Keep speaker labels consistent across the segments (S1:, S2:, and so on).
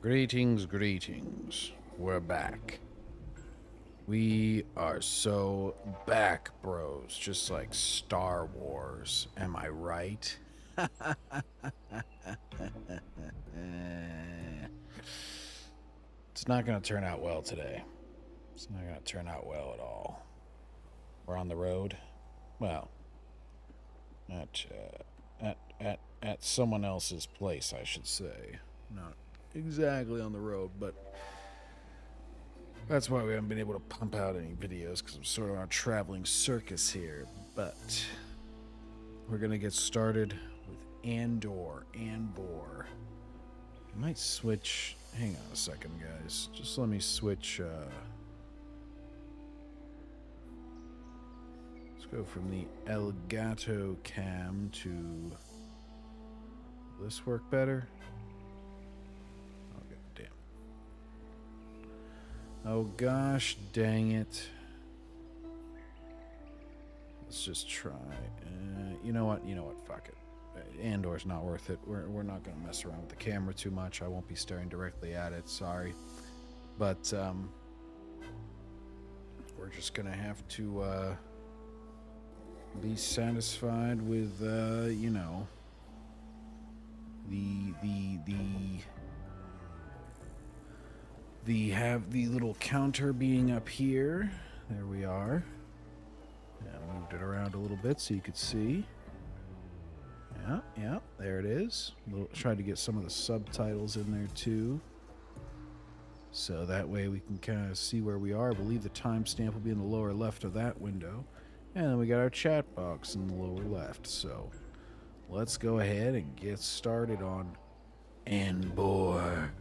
S1: Greetings, greetings. We're back. We are so back, bros. Just like Star Wars. Am I right? It's not going to turn out well today. It's not going to turn out well at all. We're on the road. Well, at someone else's place, I should say. Not exactly on the road, but that's why we haven't been able to pump out any videos, because I'm sort of on a traveling circus here. But we're going to get started with Anbore. I might switch. Hang on a second, guys. Just let me switch. Let's go from the Elgato cam to. Will this work better? Oh, god damn. Oh gosh, dang it. Let's just try. You know what? Fuck it. Andor's not worth it. We're not going to mess around with the camera too much. I won't be staring directly at it. Sorry. But we're just going to have to be satisfied with you know, the little counter being up here. There we are. Yeah, I moved it around a little bit so you could see. Yeah, there it is. Tried to get some of the subtitles in there too, so that way we can kind of see where we are. I believe the timestamp will be in the lower left of that window, and then we got our chat box in the lower left. So let's go ahead and get started on Anbore.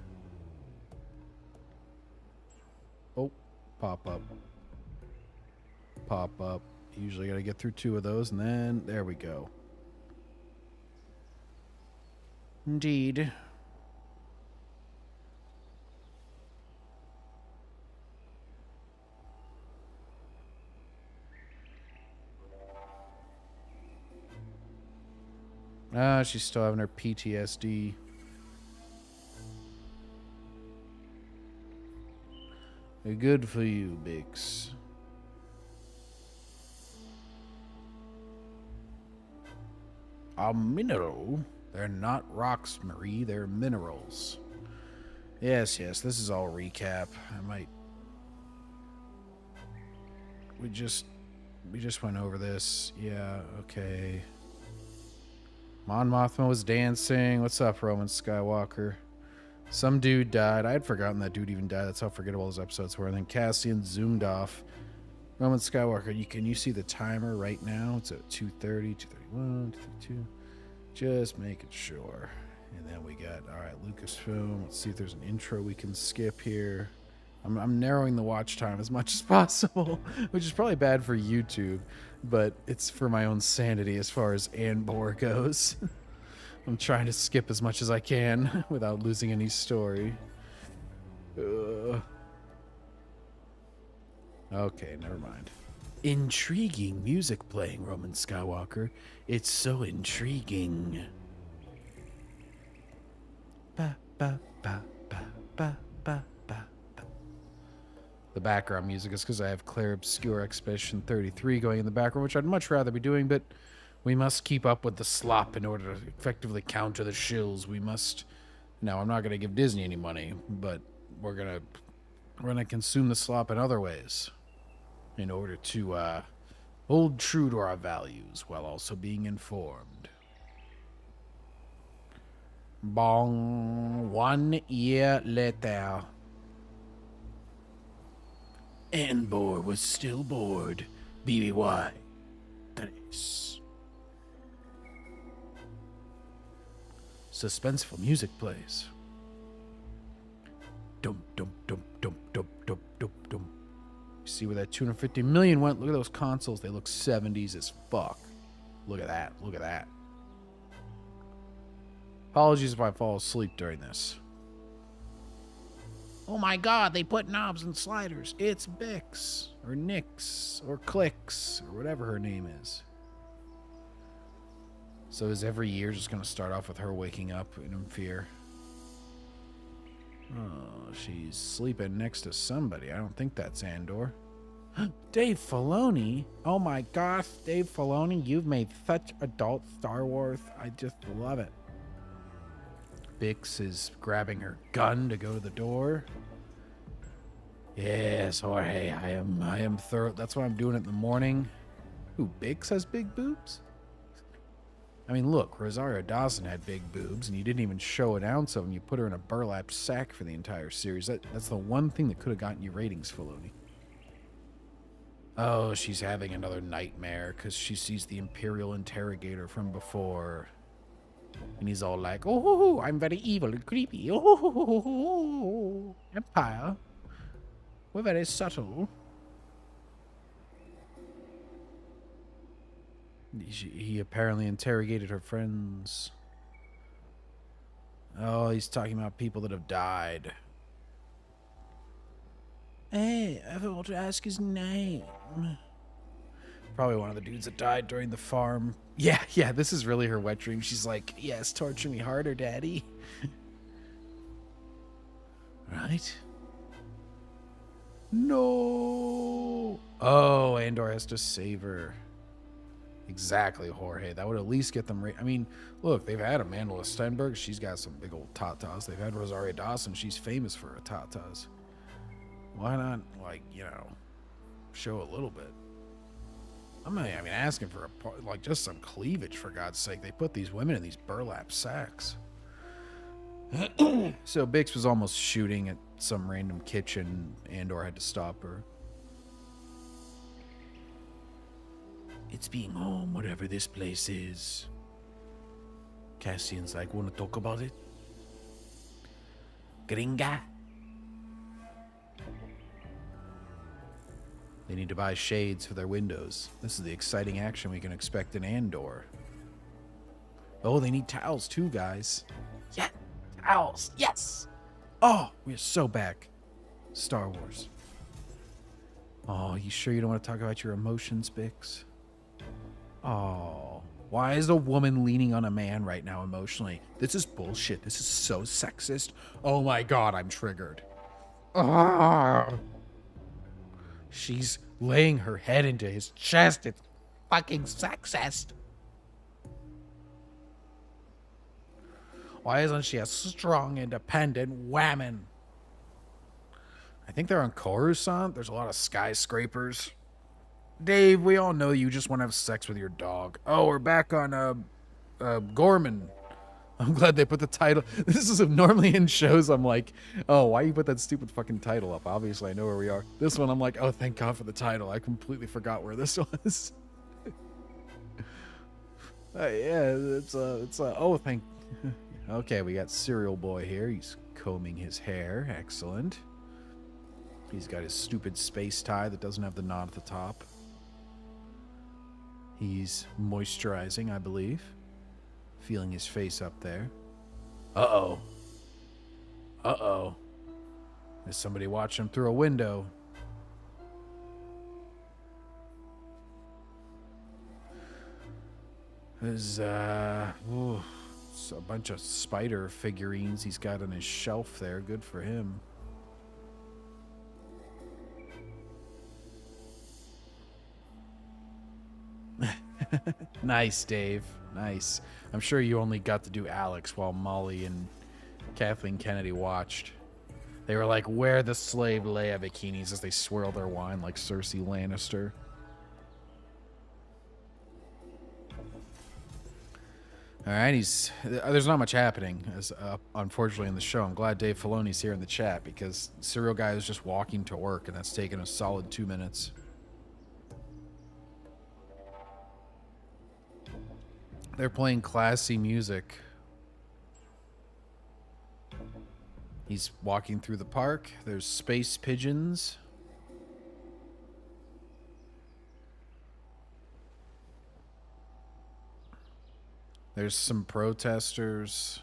S1: Oh, pop up. Usually got to get through 2 of those, and then there we go. Indeed. She's still having her PTSD. Good for you, Bix. A mineral? They're not rocks, Marie. They're minerals. Yes, this is all recap. We just went over this. Yeah, okay. Mon Mothma was dancing. What's up, Roman Skywalker? Some dude died. I had forgotten that dude even died. That's how forgettable those episodes were. And then Cassian zoomed off. Roman Skywalker, can you see the timer right now? It's at 2:30, 2:31, 2:32. Just making sure. And then we got, all right, Lucasfilm. Let's see if there's an intro we can skip here. I'm narrowing the watch time as much as possible, which is probably bad for YouTube, but it's for my own sanity as far as Anbore goes. I'm trying to skip as much as I can without losing any story. Okay, never mind. Intriguing music playing, Roman Skywalker. It's so intriguing. Ba, ba, ba, ba, ba, ba, ba, ba. The background music is because I have Claire Obscure Expedition 33 going in the background, which I'd much rather be doing, but we must keep up with the slop in order to effectively counter the shills. We must... Now, I'm not going to give Disney any money, but we're going to consume the slop in other ways in order to hold true to our values while also being informed. Bong. 1 year later. Anbore was still bored. BBY. Tres. Suspenseful music plays. Dum dum dum dum dum dum dum dum. See where that 250 million went? Look at those consoles. They look 70s as fuck. Look at that. Look at that. Apologies if I fall asleep during this. Oh my god, they put knobs and sliders. It's Bix. Or Nix. Or Clicks. Or whatever her name is. So is every year just going to start off with her waking up in fear? Oh, she's sleeping next to somebody. I don't think that's Andor. Dave Filoni? Oh my gosh, Dave Filoni, you've made such adult Star Wars. I just love it. Bix is grabbing her gun to go to the door. Yes, Jorge, I am thorough. That's why I'm doing it in the morning. Ooh, Bix has big boobs? I mean, look, Rosario Dawson had big boobs, and you didn't even show an ounce of them. You put her in a burlap sack for the entire series. That's the one thing that could have gotten you ratings, Filoni. Oh, she's having another nightmare because she sees the Imperial interrogator from before. And he's all like, oh, I'm very evil and creepy. Oh, Empire. We're very subtle. He apparently interrogated her friends. Oh, he's talking about people that have died. Hey, I forgot to ask his name. Probably one of the dudes that died during the farm. Yeah, this is really her wet dream. She's like, yes, torture me harder, Daddy. Right? No. Oh, Andor has to save her. Exactly, Jorge. That would at least get them... I mean, look, they've had Amanda Stenberg. She's got some big old tatas. They've had Rosario Dawson. She's famous for her tatas. Why not, like, you know, show a little bit? I mean, asking for like just some cleavage, for God's sake. They put these women in these burlap sacks. So Bix was almost shooting at some random kitchen. Andor had to stop her. It's being home, whatever this place is. Cassian's like, want to talk about it? Gringa? They need to buy shades for their windows. This is the exciting action we can expect in Andor. Oh, they need towels too, guys. Yeah, towels. Yes. Oh, we're so back. Star Wars. Oh, you sure you don't want to talk about your emotions, Bix? Oh, why is a woman leaning on a man right now emotionally? This is bullshit. This is so sexist. Oh my God, I'm triggered. Ah. She's laying her head into his chest. It's fucking sexist. Why isn't she a strong, independent woman? I think they're on Coruscant. There's a lot of skyscrapers. Dave, we all know you just want to have sex with your dog. Oh, we're back on Gorman. I'm glad they put the title. This is normally in shows I'm like, oh, why you put that stupid fucking title up? Obviously, I know where we are. This one, I'm like, oh, thank God for the title. I completely forgot where this was. Yeah, oh, thank. Okay, we got Cereal Boy here. He's combing his hair. Excellent. He's got his stupid space tie that doesn't have the knot at the top. He's moisturizing, I believe. Feeling his face up there. Uh-oh. Uh-oh. There's somebody watching him through a window. There's, it's a bunch of spider figurines he's got on his shelf there. Good for him. Nice, Dave. Nice. I'm sure you only got to do Alex while Molly and Kathleen Kennedy watched. They were like, wear the slave Leia bikinis as they swirl their wine like Cersei Lannister. All right, there's not much happening, unfortunately, in the show. I'm glad Dave Filoni's here in the chat because Serial Guy is just walking to work, and that's taken a solid 2 minutes. They're playing classy music. He's walking through the park. There's space pigeons. There's some protesters.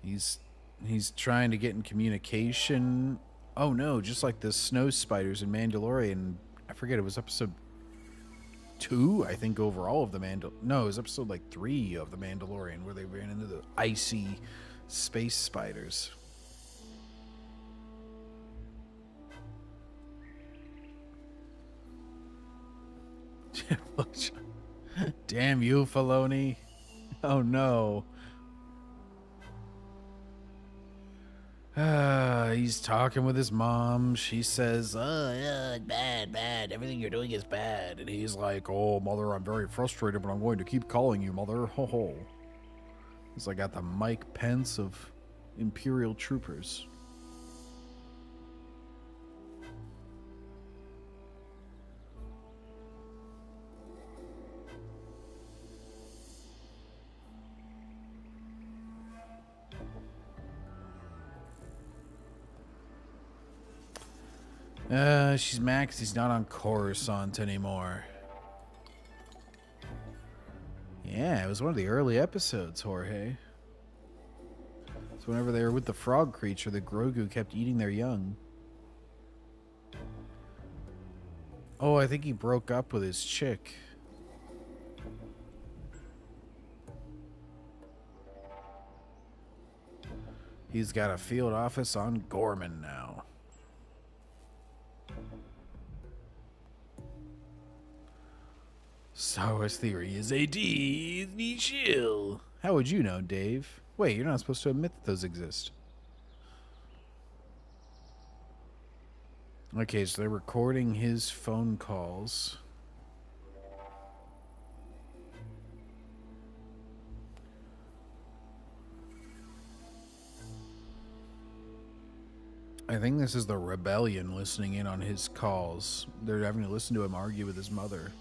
S1: He's trying to get in communication. Oh no, just like the snow spiders in Mandalorian. I forget, it was episode 2, I think, overall of the No, it was episode like 3 of the Mandalorian where they ran into the icy Space spiders. Damn you, Filoni. Oh no. He's talking with his mom. She says, "Oh, yeah, bad, bad. Everything you're doing is bad." And he's like, "Oh, mother, I'm very frustrated, but I'm going to keep calling you, mother." Ho ho. He's like got the Mike Pence of Imperial troopers. She's mad 'cause he's not on Coruscant anymore. Yeah, it was one of the early episodes, Jorge. So whenever they were with the frog creature, the Grogu kept eating their young. Oh, I think he broke up with his chick. He's got a field office on Gorman now. Star Wars theory is a Disney chill. How would you know, Dave? Wait, you're not supposed to admit that those exist. Okay, so they're recording his phone calls. I think this is the rebellion listening in on his calls. They're having to listen to him argue with his mother.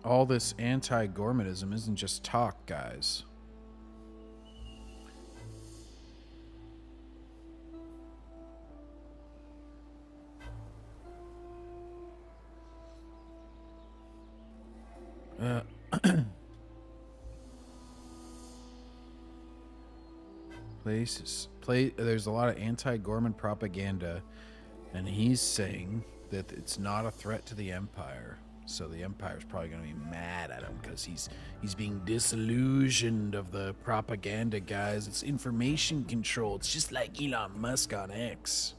S1: All this anti-Gormanism isn't just talk, guys. There's a lot of anti-Gorman propaganda, and he's saying that it's not a threat to the Empire. So the Empire's probably going to be mad at him because he's being disillusioned of the propaganda, guys. It's information control. It's just like Elon Musk on X.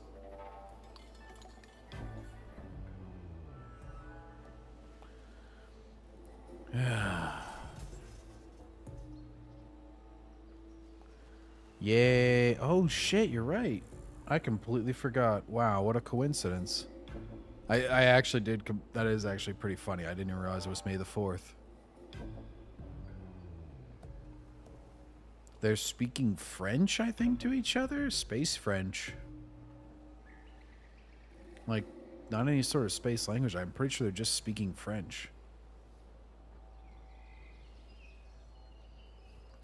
S1: Yay. Oh, shit, you're right. I completely forgot. Wow, what a coincidence. I actually did. That is actually pretty funny. I didn't even realize it was May the 4th. They're speaking French, I think, to each other? Space French. Like, not any sort of space language. I'm pretty sure they're just speaking French.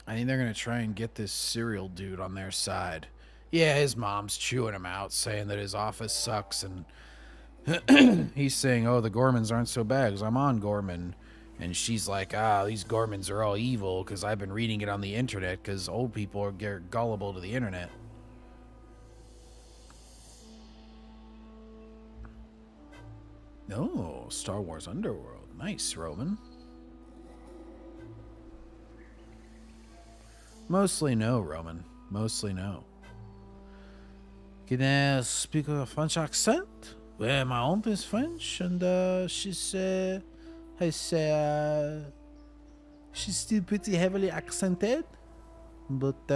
S1: I think they're going to try and get this serial dude on their side. Yeah, his mom's chewing him out, saying that his office sucks, and he's saying, oh, the Gormans aren't so bad because I'm on Gorman. And she's like, these Gormans are all evil because I've been reading it on the internet because old people are gullible to the internet. Oh, Star Wars Underworld. Nice, Roman. Mostly no, Roman. Mostly no. Can I speak a French accent? Well, my aunt is French, and she's still pretty heavily accented, but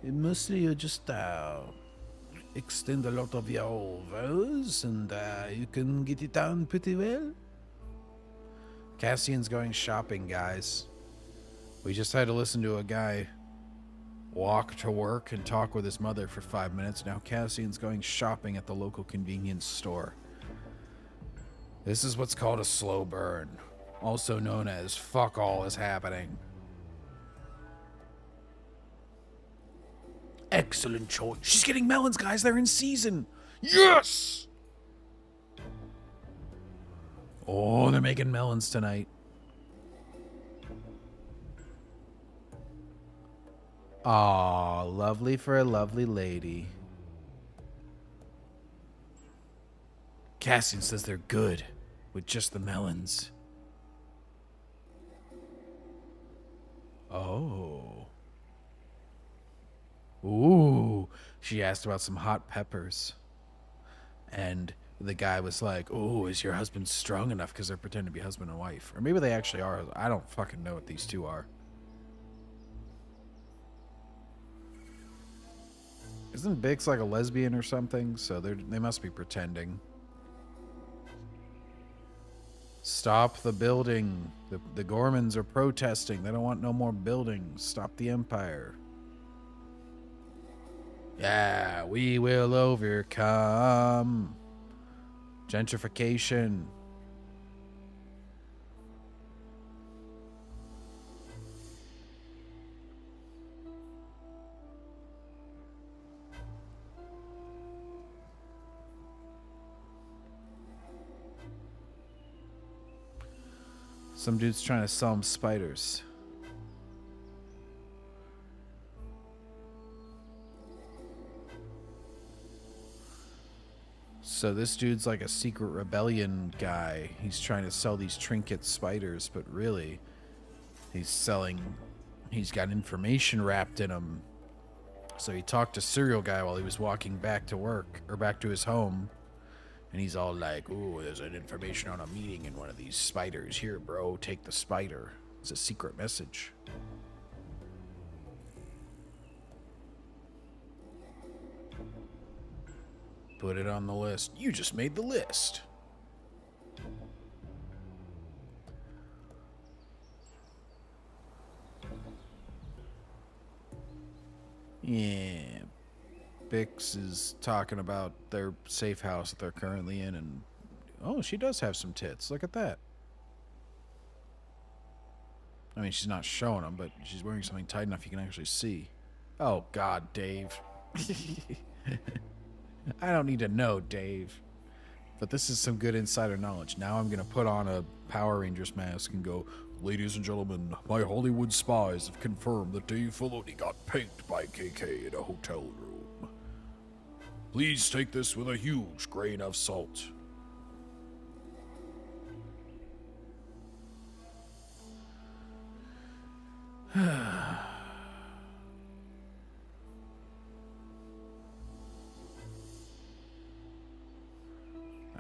S1: mostly you just extend a lot of your vowels, and you can get it down pretty well. Cassian's going shopping, guys. We just had to listen to a guy walk to work and talk with his mother for 5 minutes. Now Cassian's going shopping at the local convenience store. This is what's called a slow burn, also known as fuck all is happening. Excellent choice. She's getting melons, guys. They're in season. Yes! Oh, they're making melons tonight. Aw, lovely for a lovely lady. Cassian says they're good with just the melons. Oh. Ooh. She asked about some hot peppers. And the guy was like, "Oh, is your husband strong enough?" Because they're pretending to be husband and wife. Or maybe they actually are. I don't fucking know what these two are. Isn't Bix like a lesbian or something? So they must be pretending. Stop the building. The Gormans are protesting. They don't want no more buildings. Stop the Empire. Yeah, we will overcome. Gentrification. Some dude's trying to sell him spiders. So this dude's like a secret rebellion guy. He's trying to sell these trinket spiders, but really, he's got information wrapped in them. So he talked to Serial Guy while he was walking back to work, or back to his home. And he's all like, "Ooh, there's an information on a meeting in one of these spiders. Here, bro, take the spider. It's a secret message." Put it on the list. You just made the list. Yeah. Bix is talking about their safe house that they're currently in, and oh, she does have some tits. Look at that. I mean, she's not showing them, but she's wearing something tight enough you can actually see. Oh, God, Dave. I don't need to know, Dave. But this is some good insider knowledge. Now I'm going to put on a Power Rangers mask and go, "Ladies and gentlemen, my Hollywood spies have confirmed that Dave Filoni got panked by KK in a hotel room. Please take this with a huge grain of salt."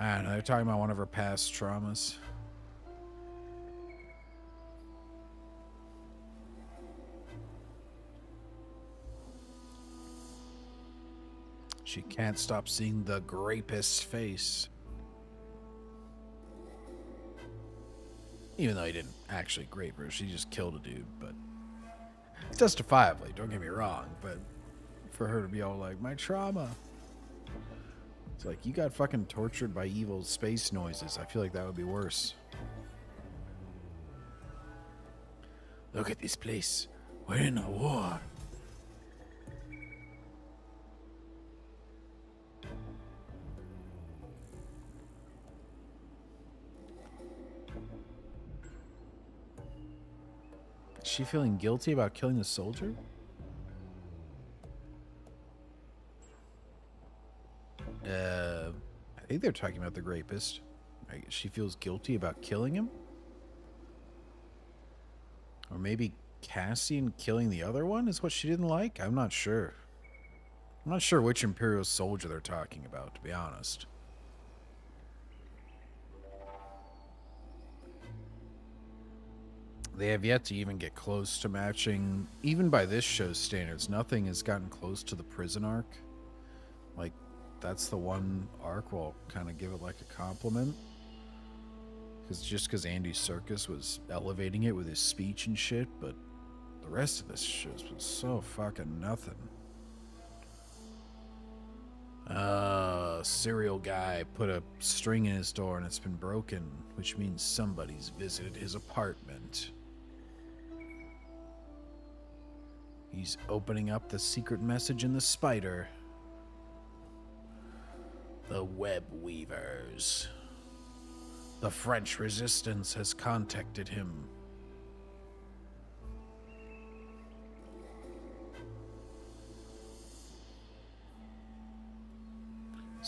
S1: I don't know, they're talking about one of her past traumas. She can't stop seeing the grapist's face. Even though he didn't actually grape her, she just killed a dude, but justifiably, don't get me wrong, but for her to be all like, "My trauma." It's like, you got fucking tortured by evil space noises. I feel like that would be worse. Look at this place. We're in a war. Is she feeling guilty about killing the soldier? I think they're talking about the rapist. She feels guilty about killing him? Or maybe Cassian killing the other one is what she didn't like? I'm not sure. I'm not sure which Imperial soldier they're talking about, to be honest. They have yet to even get close to matching, even by this show's standards, nothing has gotten close to the prison arc. Like, that's the one arc we'll kind of give it like a compliment. Because Andy Serkis was elevating it with his speech and shit, but the rest of this show's been so fucking nothing. Serial Guy put a string in his door and it's been broken, which means somebody's visited his apartment. He's opening up the secret message in the spider. The Web Weavers. The French resistance has contacted him.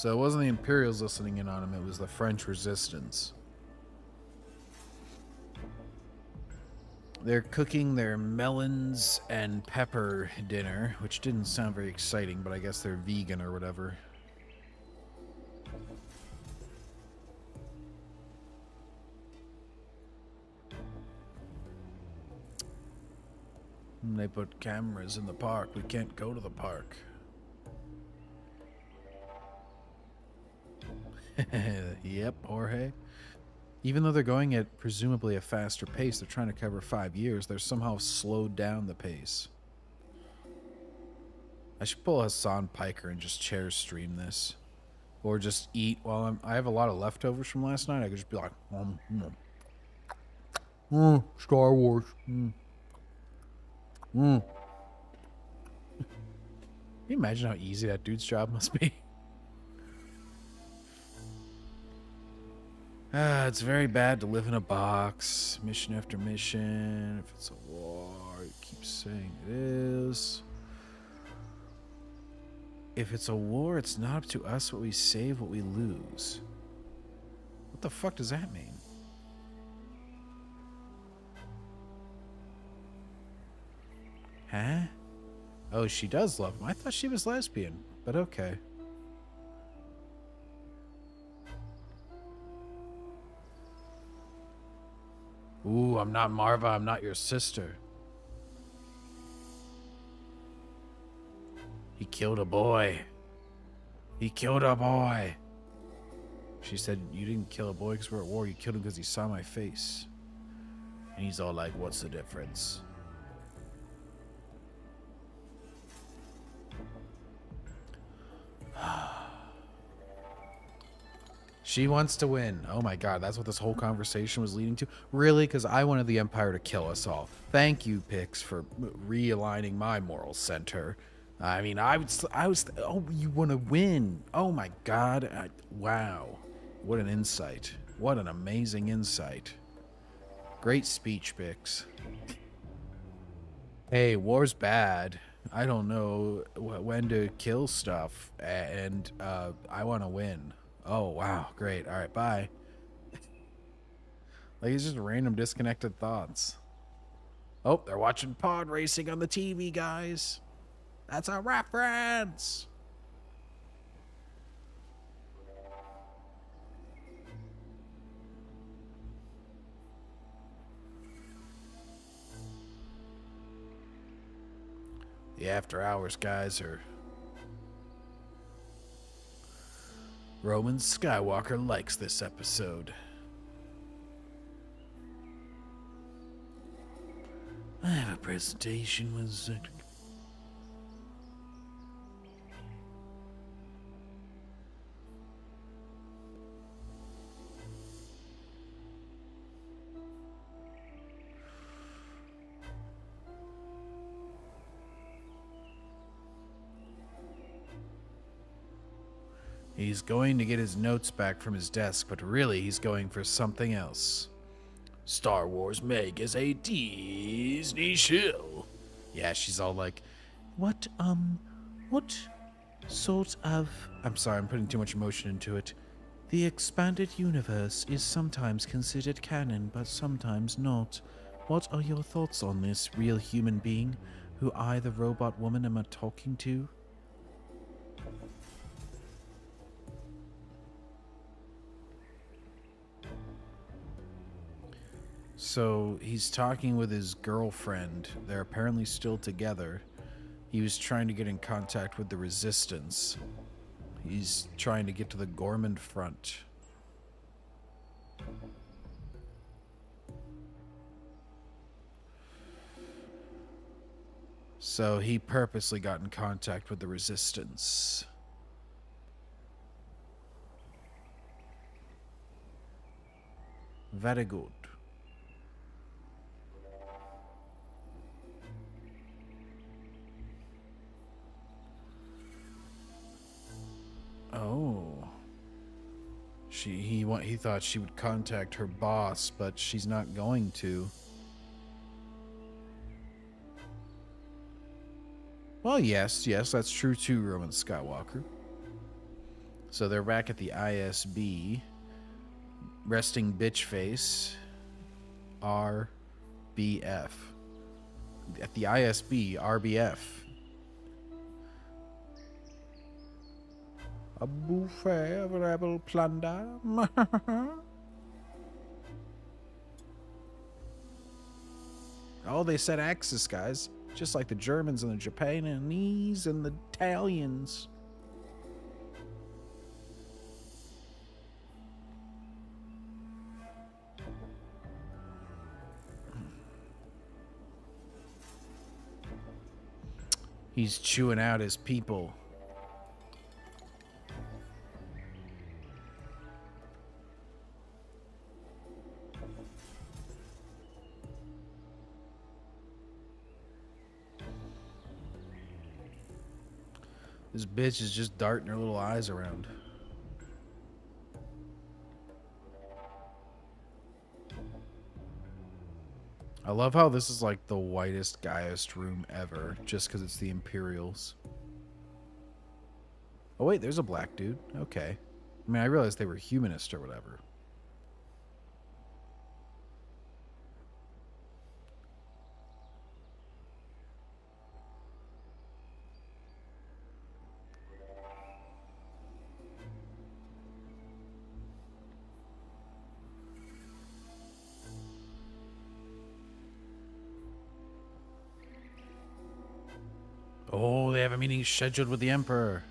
S1: So it wasn't the Imperials listening in on him, it was the French resistance. They're cooking their melons and pepper dinner, which didn't sound very exciting, but I guess they're vegan or whatever. They put cameras in the park. We can't go to the park. Yep, Jorge. Even though they're going at presumably a faster pace, they're trying to cover 5 years, they're somehow slowed down the pace. I should pull Hassan Piker and just chair stream this. Or just eat while I have a lot of leftovers from last night. I could just be like, Star Wars. Can you imagine how easy that dude's job must be? It's very bad to live in a box. Mission after mission. If it's a war, it keeps saying it is. If it's a war, it's not up to us what we save, what we lose. What the fuck does that mean? Huh? Oh, she does love him. I thought she was lesbian, but okay. Ooh, I'm not Marva, I'm not your sister. He killed a boy. He killed a boy. She said, you didn't kill a boy because we're at war. You killed him because he saw my face. And he's all like, what's the difference? She wants to win. Oh my god, that's what this whole conversation was leading to? Really? Because I wanted the Empire to kill us all. Thank you, Pix, for realigning my moral center. I mean, I was, oh, you want to win. Oh my god. Wow. What an insight. What an amazing insight. Great speech, Pix. Hey, war's bad. I don't know when to kill stuff, and I want to win. Oh, wow. Great. All right, bye. Like, it's just random disconnected thoughts. Oh, they're watching pod racing on the TV, guys. That's a reference. The after hours guys are... Roman Skywalker likes this episode. I have a presentation with second. He's going to get his notes back from his desk, but really he's going for something else. Star Wars Meg is a Disney shill. Yeah, she's all like, what sort of... I'm sorry, I'm putting too much emotion into it. The expanded universe is sometimes considered canon, but sometimes not. What are your thoughts on this, real human being, who I, the robot woman, am talking to? So he's talking with his girlfriend. They're apparently still together. He was trying to get in contact with the Resistance. He's trying to get to the Gorman front. So he purposely got in contact with the Resistance. Very good. Oh. He thought she would contact her boss, but she's not going to. Well, yes, that's true too, Roman Skywalker. So they're back at the ISB. Resting bitch face. RBF. At the ISB, RBF. A buffet of rebel plunder. Oh, they said Axis, guys. Just like the Germans and the Japanese and the Italians. He's chewing out his people. This bitch is just darting her little eyes around. I love how this is like the whitest, guyest room ever, just because it's the Imperials. Oh wait, there's a black dude. Okay. I mean, I realized they were humanist or whatever. Oh, they have a meeting scheduled with the Emperor.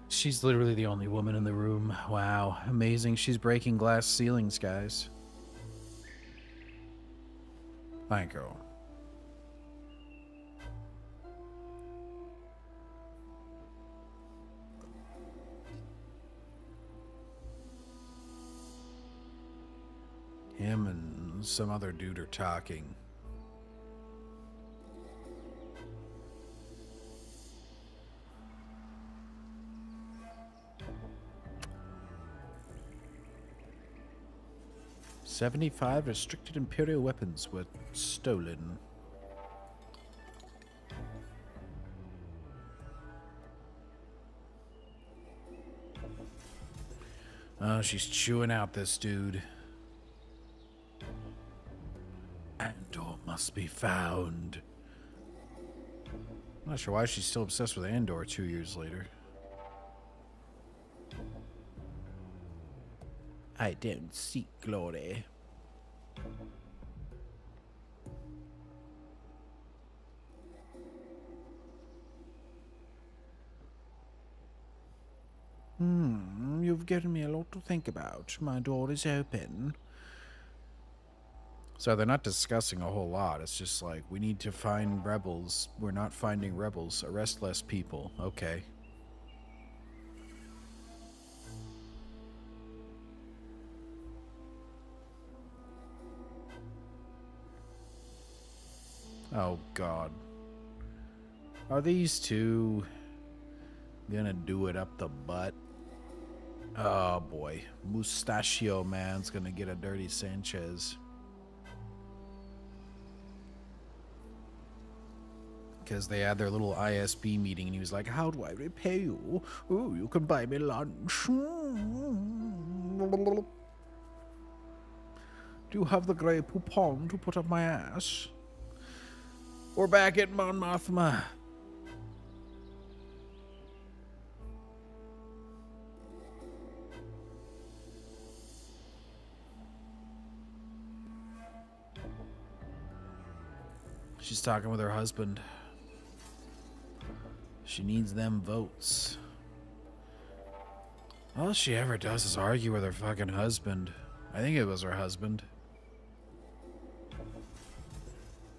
S1: She's literally the only woman in the room. Wow, amazing. She's breaking glass ceilings, guys. Thank you. Him and some other dude are talking. "75 restricted Imperial weapons were stolen." Oh, she's chewing out this dude. Anbore must be found. I'm not sure why she's still obsessed with Anbore 2 years later. I don't seek glory. You've given me a lot to think about. My door is open. So they're not discussing a whole lot. It's just like, we need to find rebels. We're not finding rebels. Arrest less people. Okay. Oh, God. Are these two gonna do it up the butt? Oh, boy. Mustachio Man's gonna get a dirty Sanchez. Because they had their little ISB meeting, and he was like, "How do I repay you? Oh, you can buy me lunch. Do you have the grey poupon to put up my ass?" We're back at Mon Mothma. She's talking with her husband. She needs them votes. All she ever does is argue with her fucking husband. I think it was her husband.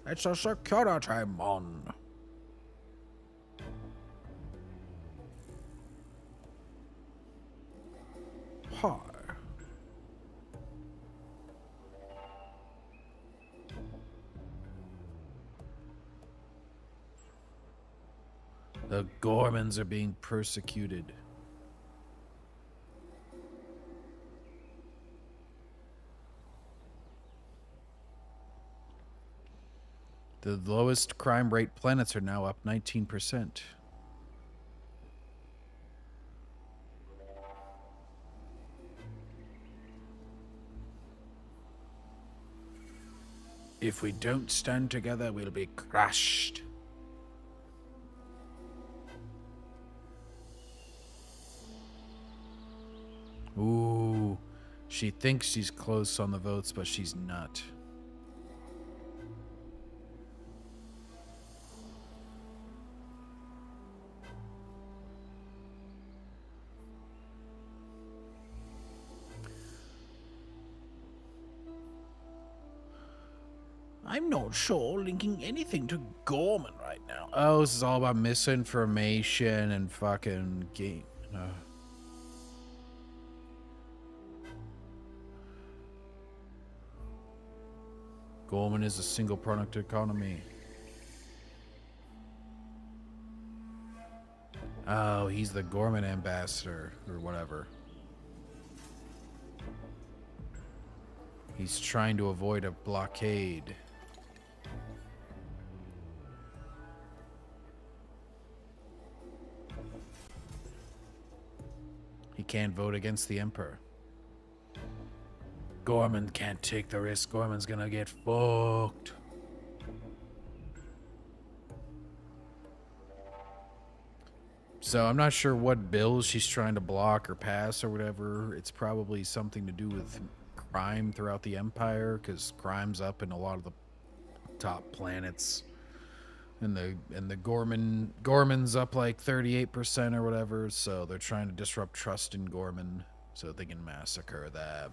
S1: It's a security mon. Hi. The Gormans are being persecuted. The lowest crime rate planets are now up 19%. If we don't stand together, we'll be crushed. Ooh, she thinks she's close on the votes, but she's not. I'm not sure linking anything to Gorman right now. Oh, this is all about misinformation and fucking game. Gorman is a single product economy. Oh, he's the Gorman ambassador or whatever. He's trying to avoid a blockade. He can't vote against the Emperor. Gorman can't take the risk. Gorman's gonna get fucked. So I'm not sure what bills she's trying to block or pass or whatever. It's probably something to do with crime throughout the Empire, because crime's up in a lot of the top planets. And the Gorman's up like 38% or whatever, so they're trying to disrupt trust in Gorman so they can massacre them.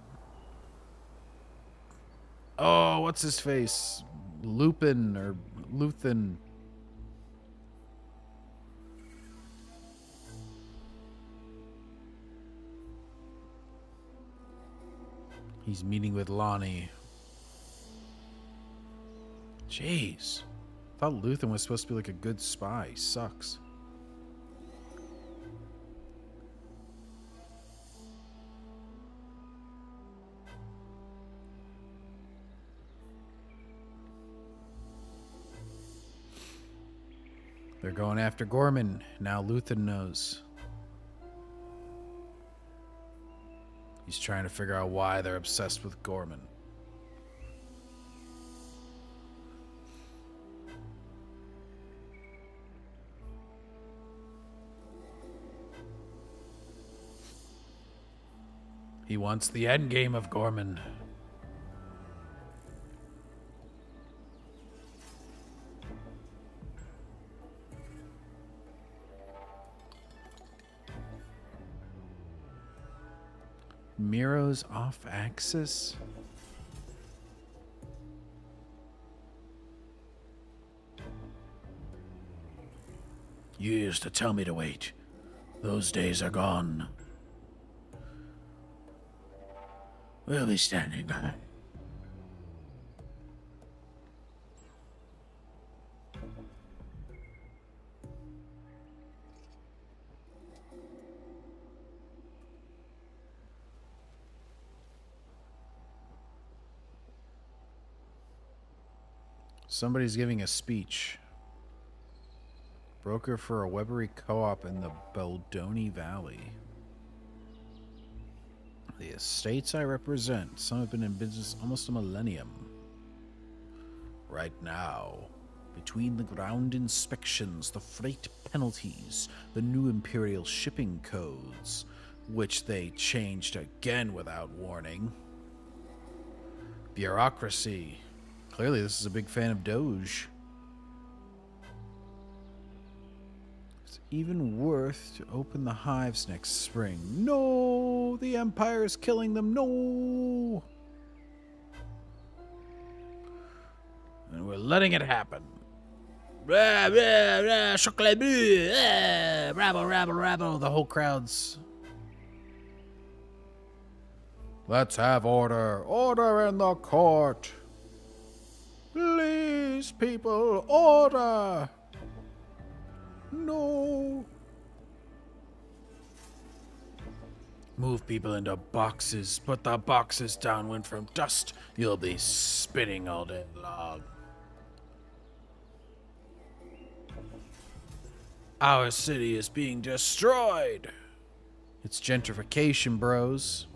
S1: Oh, what's his face? Lupin or Luthen. He's meeting with Lonnie. Jeez. I thought Luthen was supposed to be like a good spy. He sucks. They're going after Gorman. Now Luthen knows. He's trying to figure out why they're obsessed with Gorman. He wants the endgame of Gorman. Miro's off-axis? You used to tell me to wait. Those days are gone. We'll be standing by. Somebody's giving a speech. Broker for a Webery co-op in the Beldoni Valley. The estates I represent, some have been in business almost a millennium. Right now, between the ground inspections, the freight penalties, the new imperial shipping codes, which they changed again without warning. Bureaucracy. Clearly this is a big fan of Doge. It's even worth to open the hives next spring. No! The Empire's killing them. No! And we're letting it happen. Rah, rah, rah, chocolat bleu, rabble, rabble, rabble. The whole crowd's... Let's have order. Order in the court. Please, people, order. No. Move people into boxes. Put the boxes down. When from dust, you'll be spinning all day long. Our city is being destroyed. It's gentrification, bros.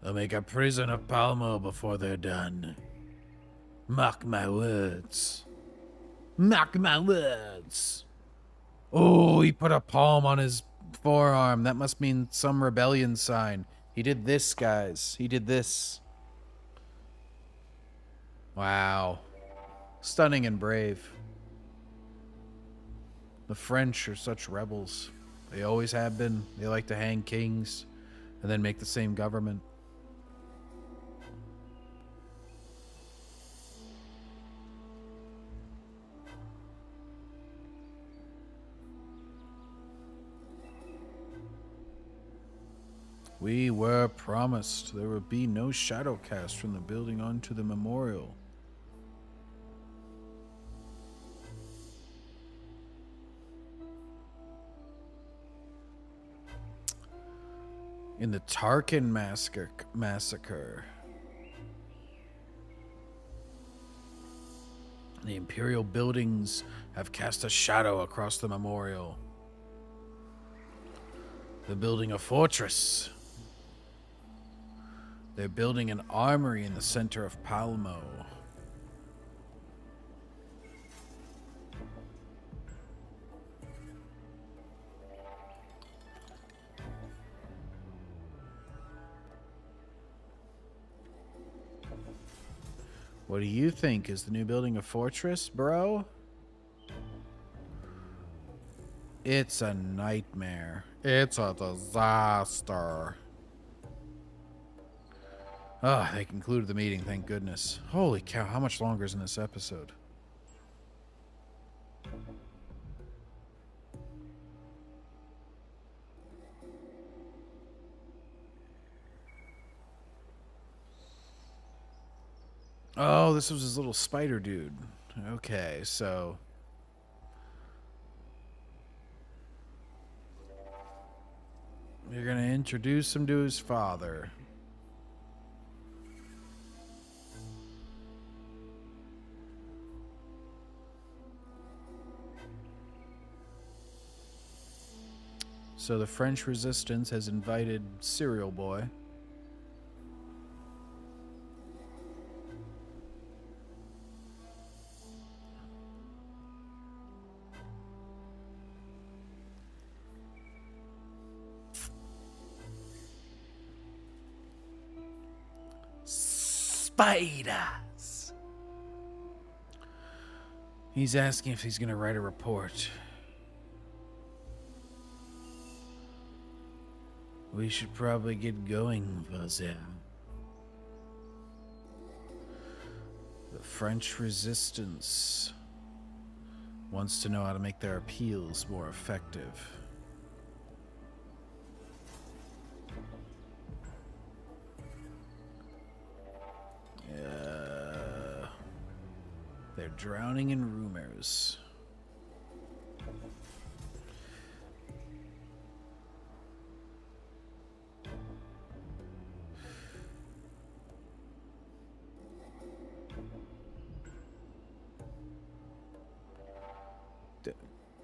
S1: They'll make a prison of Palmo before they're done. Mark my words. Mark my words. Oh, he put a palm on his forearm. That must mean some rebellion sign. He did this, guys. He did this. Wow. Stunning and brave. The French are such rebels. They always have been. They like to hang kings and then make the same government. We were promised there would be no shadow cast from the building onto the memorial. In the Tarkin massacre, the Imperial buildings have cast a shadow across the memorial. They're building a fortress. They're building an armory in the center of Palmo. What do you think? Is the new building a fortress, bro? It's a nightmare. It's a disaster. Oh, they concluded the meeting, thank goodness. Holy cow, how much longer is in this episode? Oh, this was his little spider dude. Okay, so... you're gonna introduce him to his father. So the French resistance has invited Cereal Boy. Spiders. He's asking if he's going to write a report. We should probably get going, Vazer. The French resistance wants to know how to make their appeals more effective. They're drowning in rumors.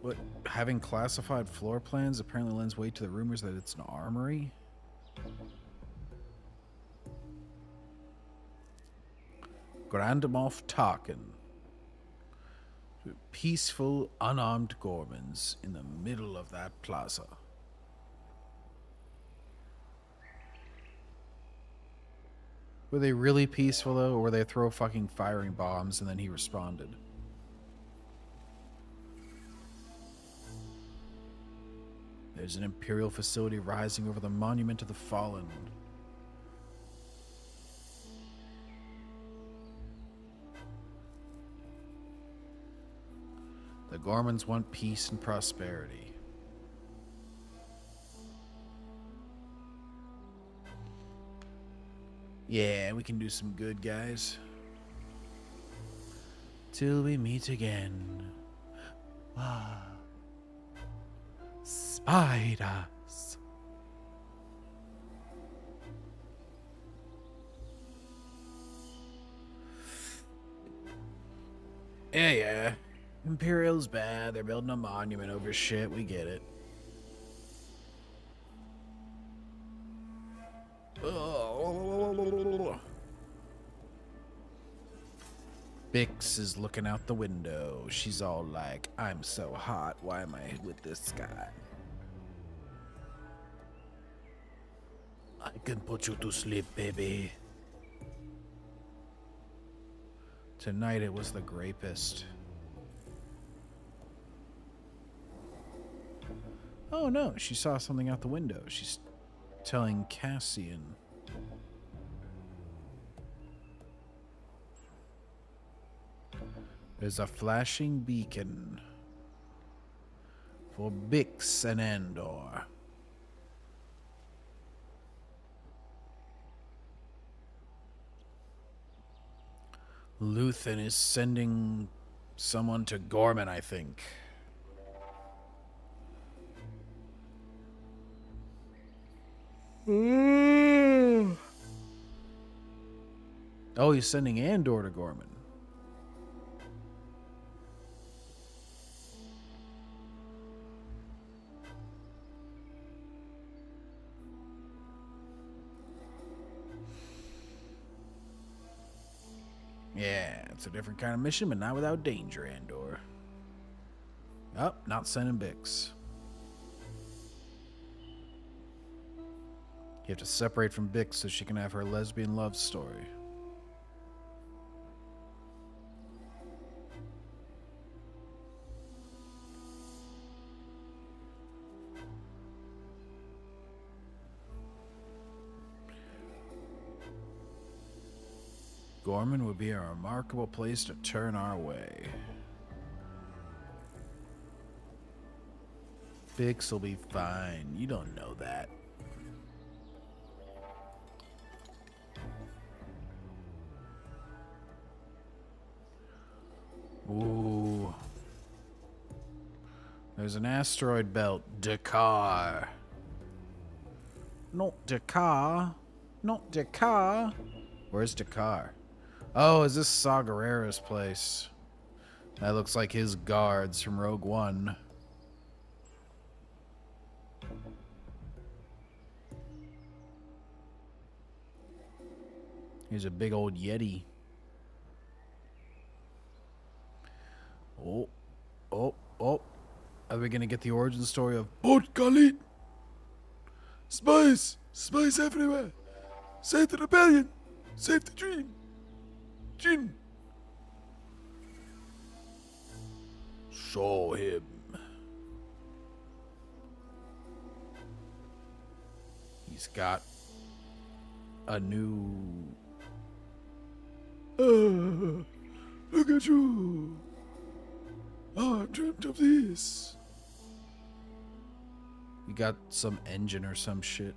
S1: What? Having classified floor plans apparently lends weight to the rumors that it's an armory? Grand Moff Tarkin. Peaceful, unarmed Gormans in the middle of that plaza. Were they really peaceful, though, or were they throw fucking firing bombs and then he responded? There's an Imperial facility rising over the Monument to the Fallen. The Gormans want peace and prosperity. Yeah, we can do some good, guys. Till we meet again. Ah. Spiders. Yeah. Imperial's bad. They're building a monument over shit. We get it. Bix is looking out the window. She's all like, I'm so hot. Why am I with this guy? I can put you to sleep, baby. Tonight it was the Grapist. Oh no, she saw something out the window. She's telling Cassian. There's a flashing beacon for Bix and Anbore. Luthen is sending someone to Gorman, I think. Oh, he's sending Anbore to Gorman. Yeah, it's a different kind of mission, but not without danger, Anbore. Oh, not sending Bix. You have to separate from Bix so she can have her lesbian love story. Gorman would be a remarkable place to turn our way. Bix will be fine. You don't know that. Ooh. There's an asteroid belt. Dakar. Not Dakar. Not Dakar. Where's Dakar? Oh, is this Saw Gerrera's place? That looks like his guards from Rogue One. Here's a big old Yeti. Oh. Are we gonna get the origin story of Port Khalid? Spies! Spies everywhere! Save the rebellion! Save the dream! Jin! Show him. He's got a new... look at you! Oh, I dreamt of this. You got some engine or some shit.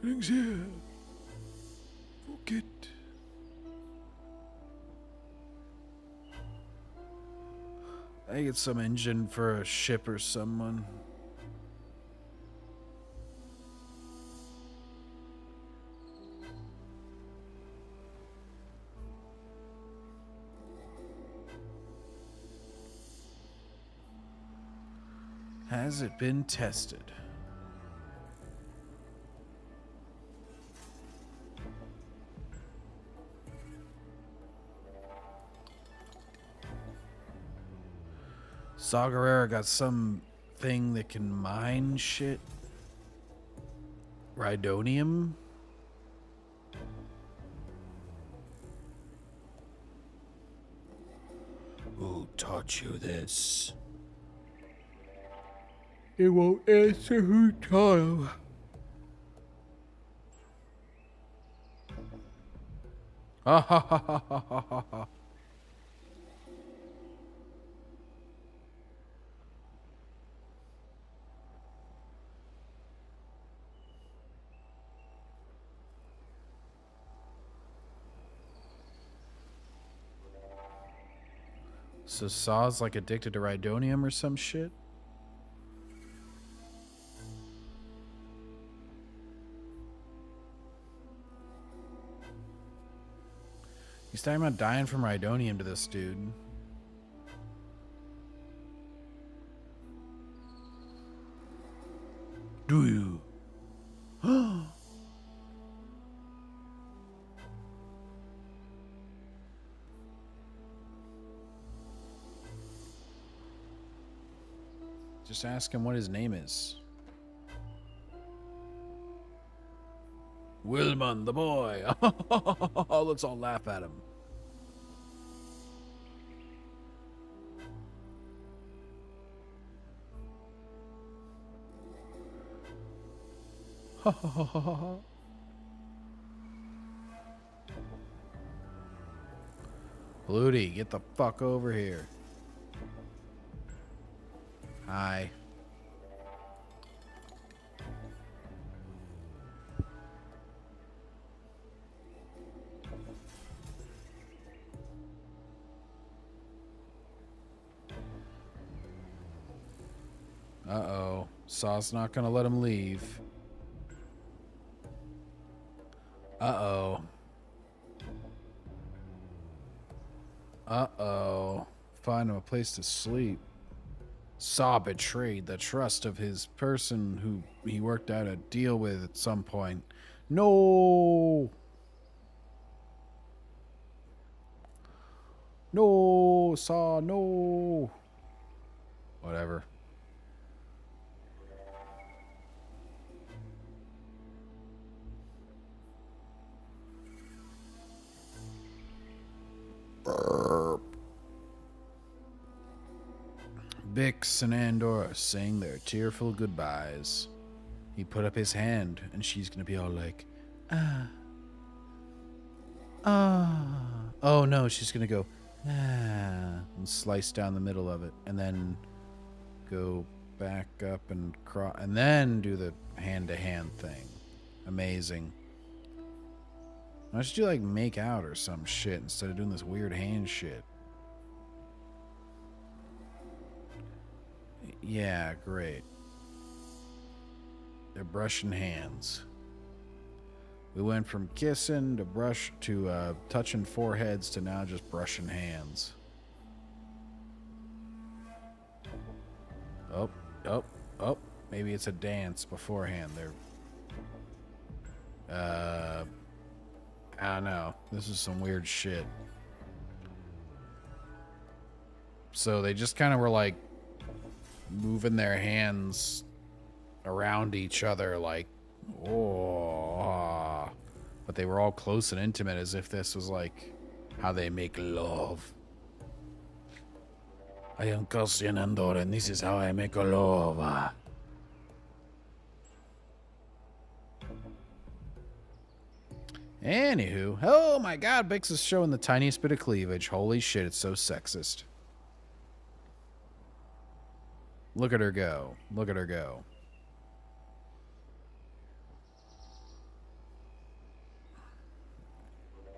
S1: Things here. Forget. I get some engine for a ship or someone. Has it been tested? Saw Gerrera got some thing that can mine shit. Rhydonium? Who taught you this? It won't answer who taught him. Ha ha ha ha ha ha ha. So Saw's like addicted to Rhydonium or some shit? He's talking about dying from Rhydonium to this dude. Do you? Just ask him what his name is. Wilmon, the boy. Let's all laugh at him. Ludi, get the fuck over here. Hi. Uh-oh. Saw's not gonna let him leave. Uh-oh. Uh-oh. Find him a place to sleep. Saw betrayed the trust of his person who he worked out a deal with at some point. No! No! Saw, no! Whatever. Burp. Bix and Anbore saying their tearful goodbyes. He put up his hand, and she's gonna be all like, Oh no, she's gonna go, and slice down the middle of it, and then go back up and cross, and then do the hand-to-hand thing. Amazing. Why don't you like make out or some shit instead of doing this weird hand shit? Yeah, great. They're brushing hands. We went from kissing to touching foreheads to now just brushing hands. Oh. Maybe it's a dance beforehand. I don't know. This is some weird shit. So they just kind of were like moving their hands around each other like, oh. But they were all close and intimate as if this was like how they make love. I am Cassian Anbore and this is how I make a love. Anywho, oh my god, Bix is showing the tiniest bit of cleavage. Holy shit, it's so sexist. Look at her go. Look at her go.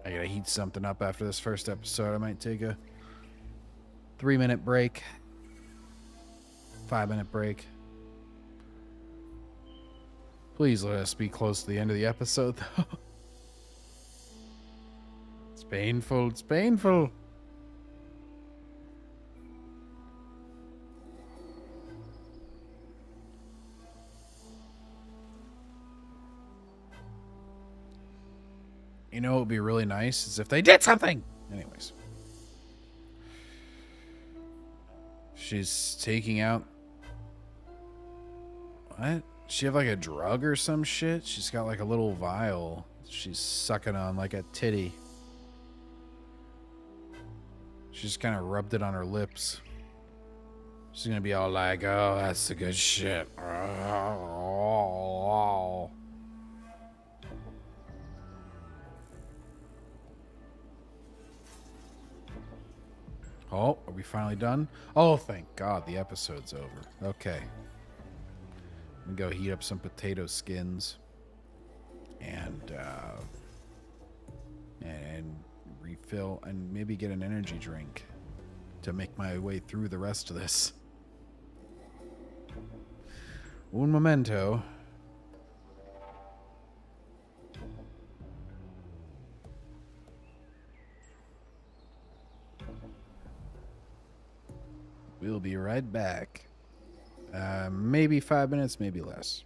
S1: I gotta heat something up after this first episode. I might take a 3-minute break. 5-minute break. Please let us be close to the end of the episode, though. It's painful. It's painful. You know what would be really nice is if they did something. Anyways. She's taking out... What? She have like a drug or some shit? She's got like a little vial she's sucking on like a titty. She just kind of rubbed it on her lips. She's gonna be all like, oh, that's the good shit. Oh, are we finally done? Oh, thank God, the episode's over. Okay. I'm gonna go heat up some potato skins. And refill and maybe get an energy drink to make my way through the rest of this. Un momento. be right back. Maybe 5 minutes, maybe less.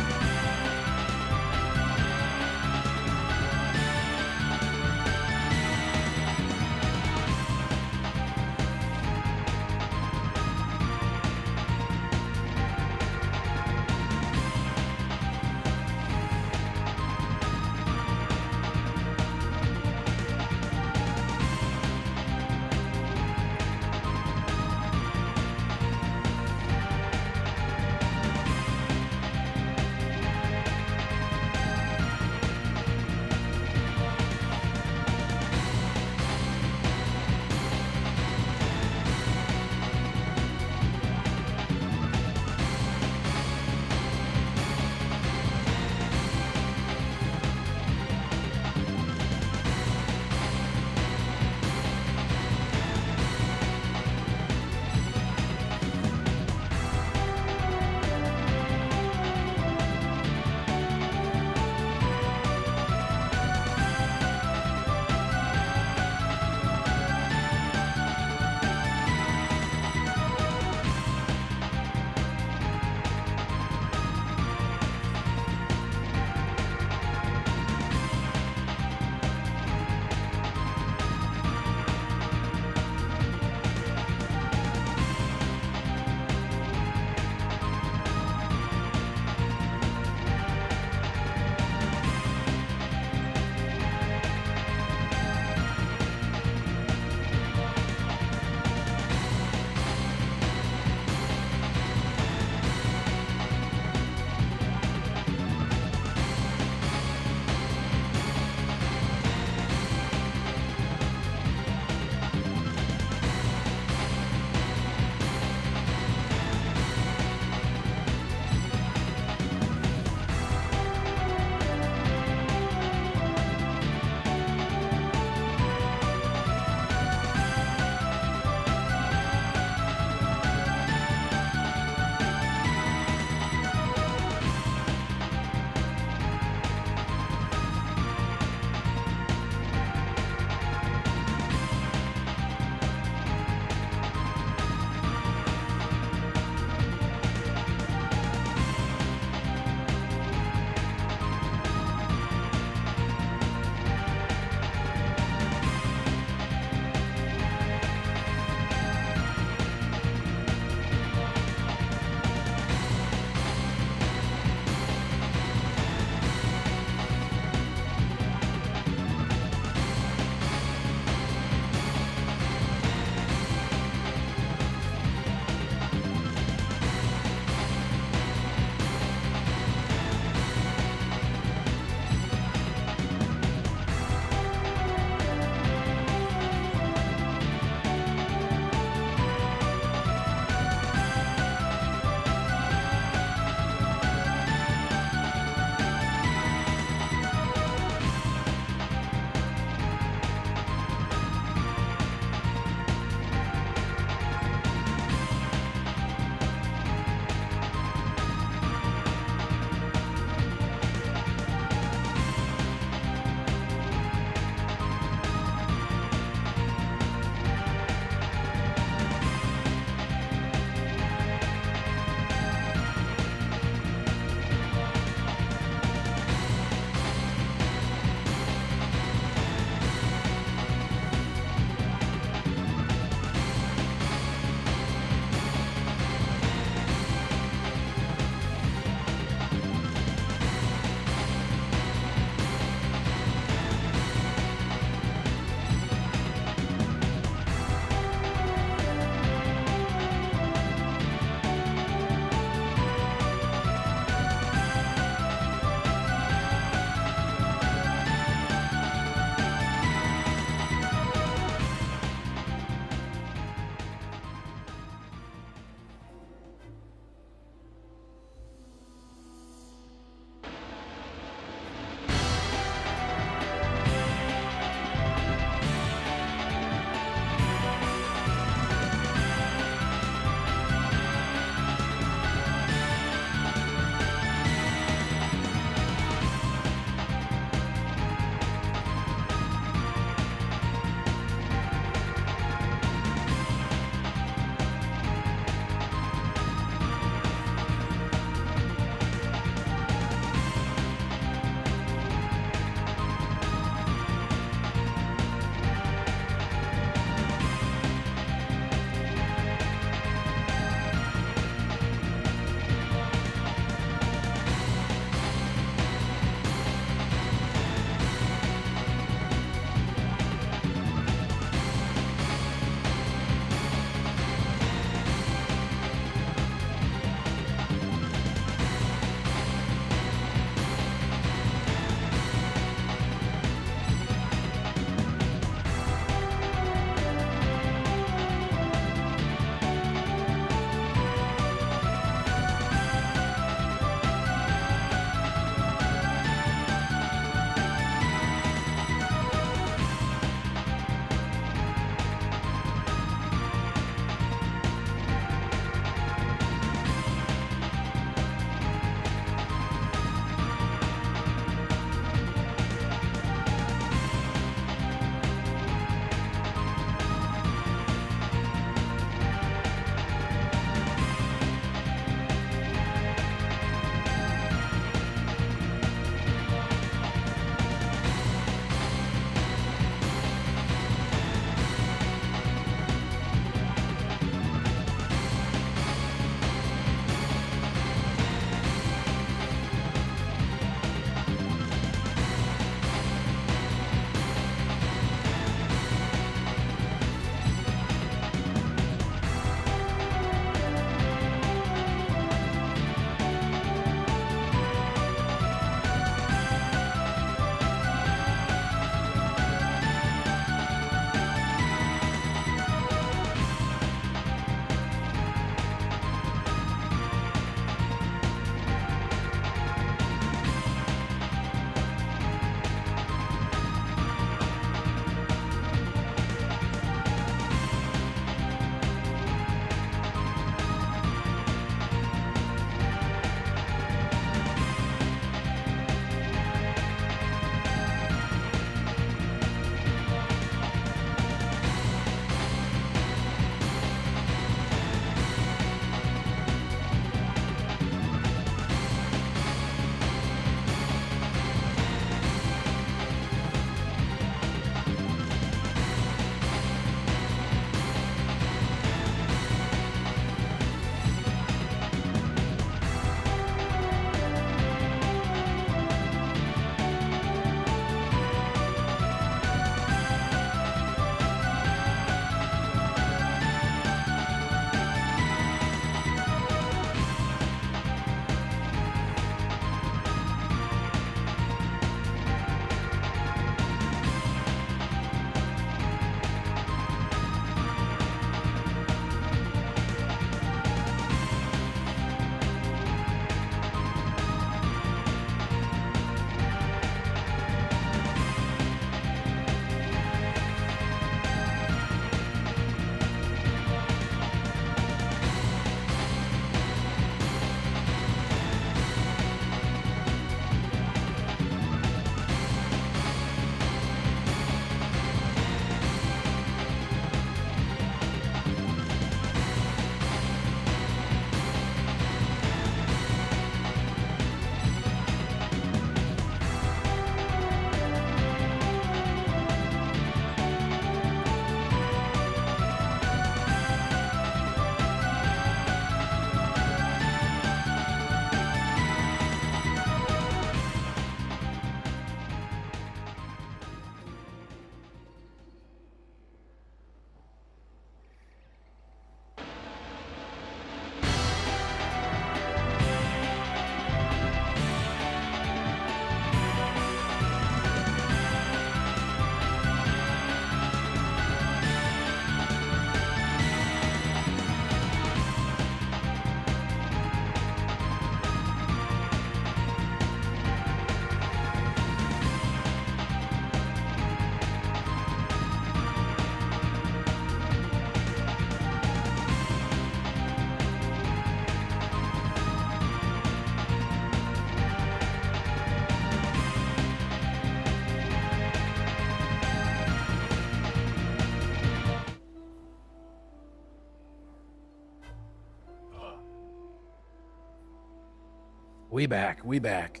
S1: We back.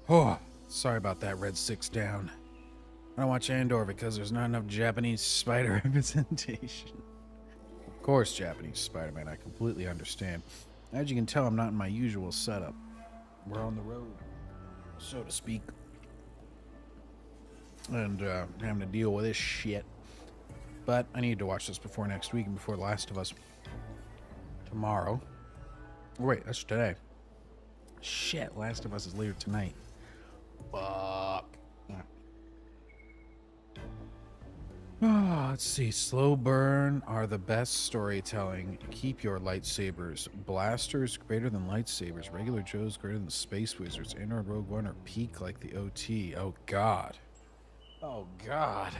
S1: Oh, sorry about that, Red 6 down. I don't watch Anbore because there's not enough Japanese spider representation. Of course, Japanese Spider-Man, I completely understand. As you can tell, I'm not in my usual setup. We're on the road, so to speak. And having to deal with this shit. But I need to watch this before next week and before The Last of Us tomorrow. Oh, wait, that's today. Shit, Last of Us is later tonight. Fuck. Oh, let's see. Slow burn are the best storytelling. Keep your lightsabers. Blasters greater than lightsabers. Regular Joes greater than Space Wizards. Andor and Rogue One are peak like the OT. Oh, God. Oh, God.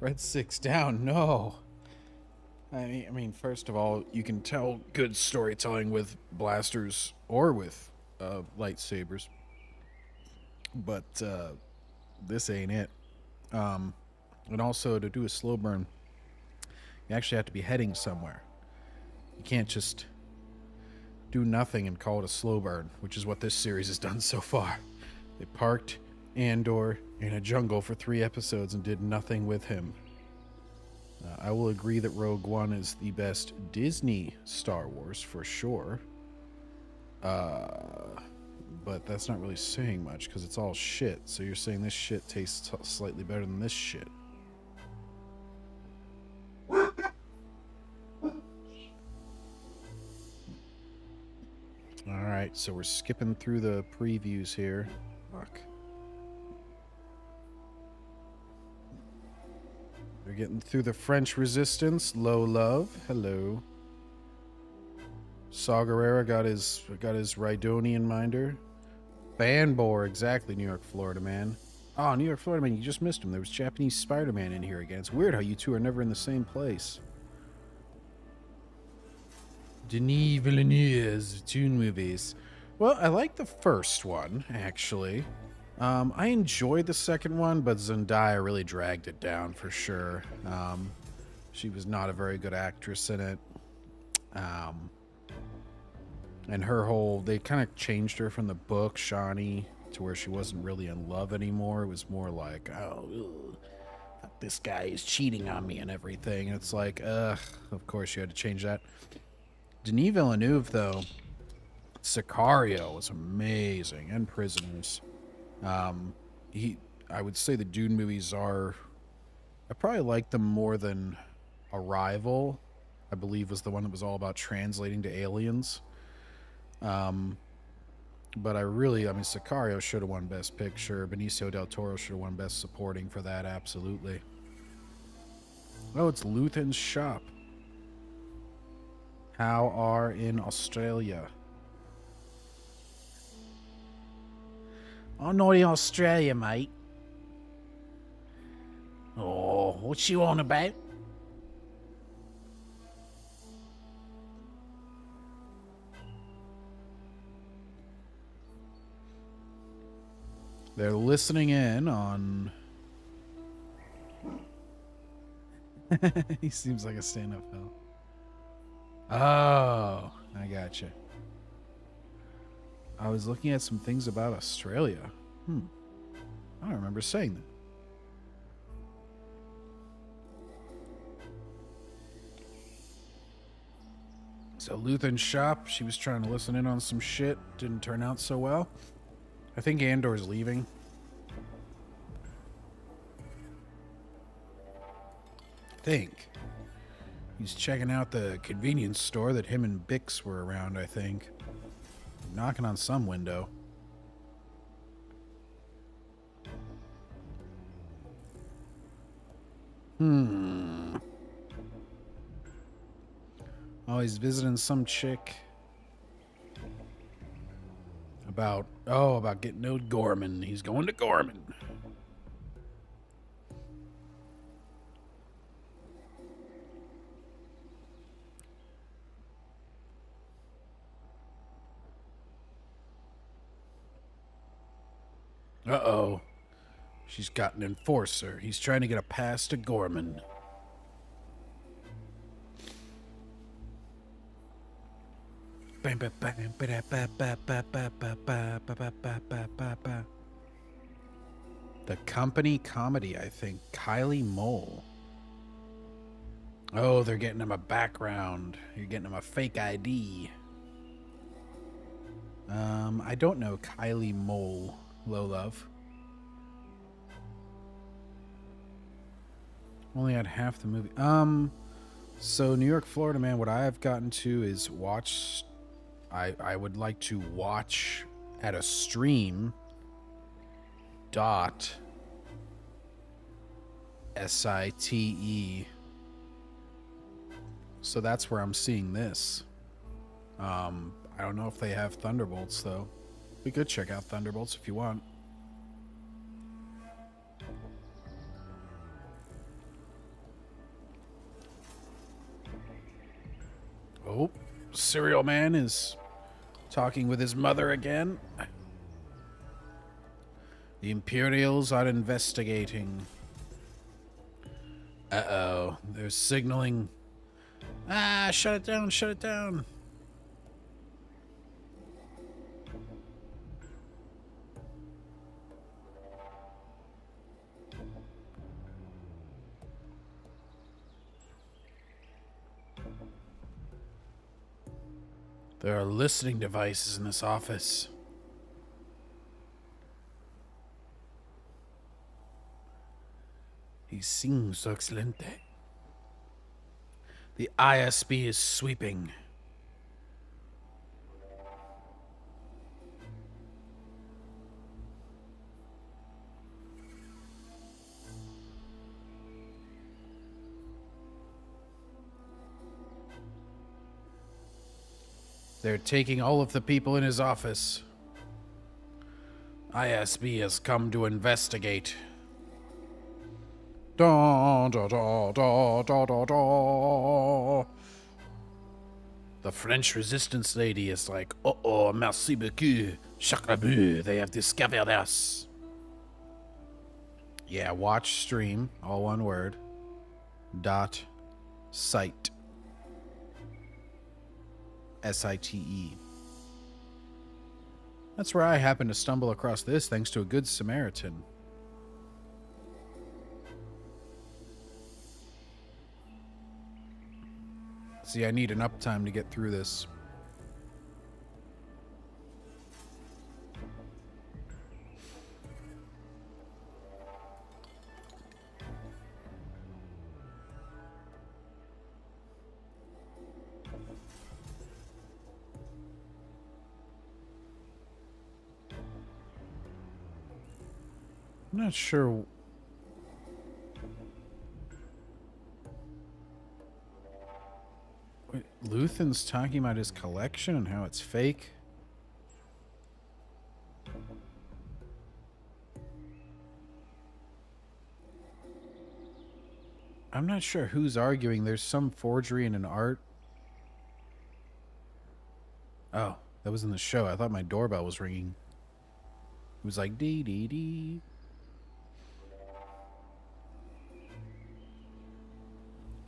S1: Red 6 down. No. I mean, first of all, you can tell good storytelling with blasters or with lightsabers. But this ain't it. And also, to do a slow burn, you actually have to be heading somewhere. You can't just do nothing and call it a slow burn, which is what this series has done so far. They parked Andor in a jungle for 3 episodes and did nothing with him. I will agree that Rogue One is the best Disney Star Wars for sure. But that's not really saying much because it's all shit. So you're saying this shit tastes slightly better than this shit. Alright, so we're skipping through the previews here. Fuck. We're getting through the French Resistance. Low Love. Hello. Saw Gerrera got his Rhydonian minder. Anbore, exactly, New York, Florida, man. Oh, New York, Florida, man, you just missed him. There was Japanese Spider-Man in here again. It's weird how you two are never in the same place. Denis Villeneuve's Dune movies. Well, I like the first one, actually. I enjoyed the second one, but Zendaya really dragged it down for sure. She was not a very good actress in it. And her whole, they kind of changed her from the book, Shawnee, to where she wasn't really in love anymore. It was more like, oh, ugh, this guy is cheating on me and everything. And it's like, ugh, of course you had to change that. Denis Villeneuve, though, Sicario was amazing, and Prisoners. I would say the Dune movies are, I probably like them more than Arrival, I believe was the one that was all about translating to aliens. But I mean, Sicario should have won Best Picture. Benicio del Toro should have won Best Supporting for that, absolutely. Oh, it's Luthen's shop. How are in Australia? I'm not in Australia, mate. Oh, what you on about? They're listening in on... He seems like a stand-up fella. Oh, I gotcha. I was looking at some things about Australia. I don't remember saying that. So Luthen's shop, she was trying to listen in on some shit. Didn't turn out so well. I think Andor's leaving. He's checking out the convenience store that him and Bix were around, I think. Knocking on some window. Oh, he's visiting some chick. About getting to Gorman. He's going to Gorman. Uh-oh. She's got an enforcer. He's trying to get a pass to Gorman. The company comedy, I think. Kylie Mole. Oh, they're getting him a background. You're getting him a fake ID. I don't know Kylie Mole, low love. Only had half the movie. So New York, Florida, man, what I have gotten to is watch. I would like to watch at a stream. .site. So that's where I'm seeing this. I don't know if they have Thunderbolts though. We could check out Thunderbolts if you want. Oh, Cereal Man is talking with his mother again. The Imperials are investigating. Uh-oh. They're signaling. Ah, shut it down, shut it down. There are listening devices in this office. He sings so excelente. The ISB is sweeping. They're taking all of the people in his office. ISB has come to investigate. Da, da, da, da, da, da, da. The French resistance lady is like, oh, merci beaucoup, Chacrabou, they have discovered us. Yeah, watch stream, all one word, .site. SITE. That's where I happened to stumble across this thanks to a good Samaritan. See, I need an uptime to get through this. I'm not sure. Wait, Luthen's talking about his collection and how it's fake. I'm not sure who's arguing. There's some forgery in an art. Oh, that was in the show. I thought my doorbell was ringing. It was like dee dee dee.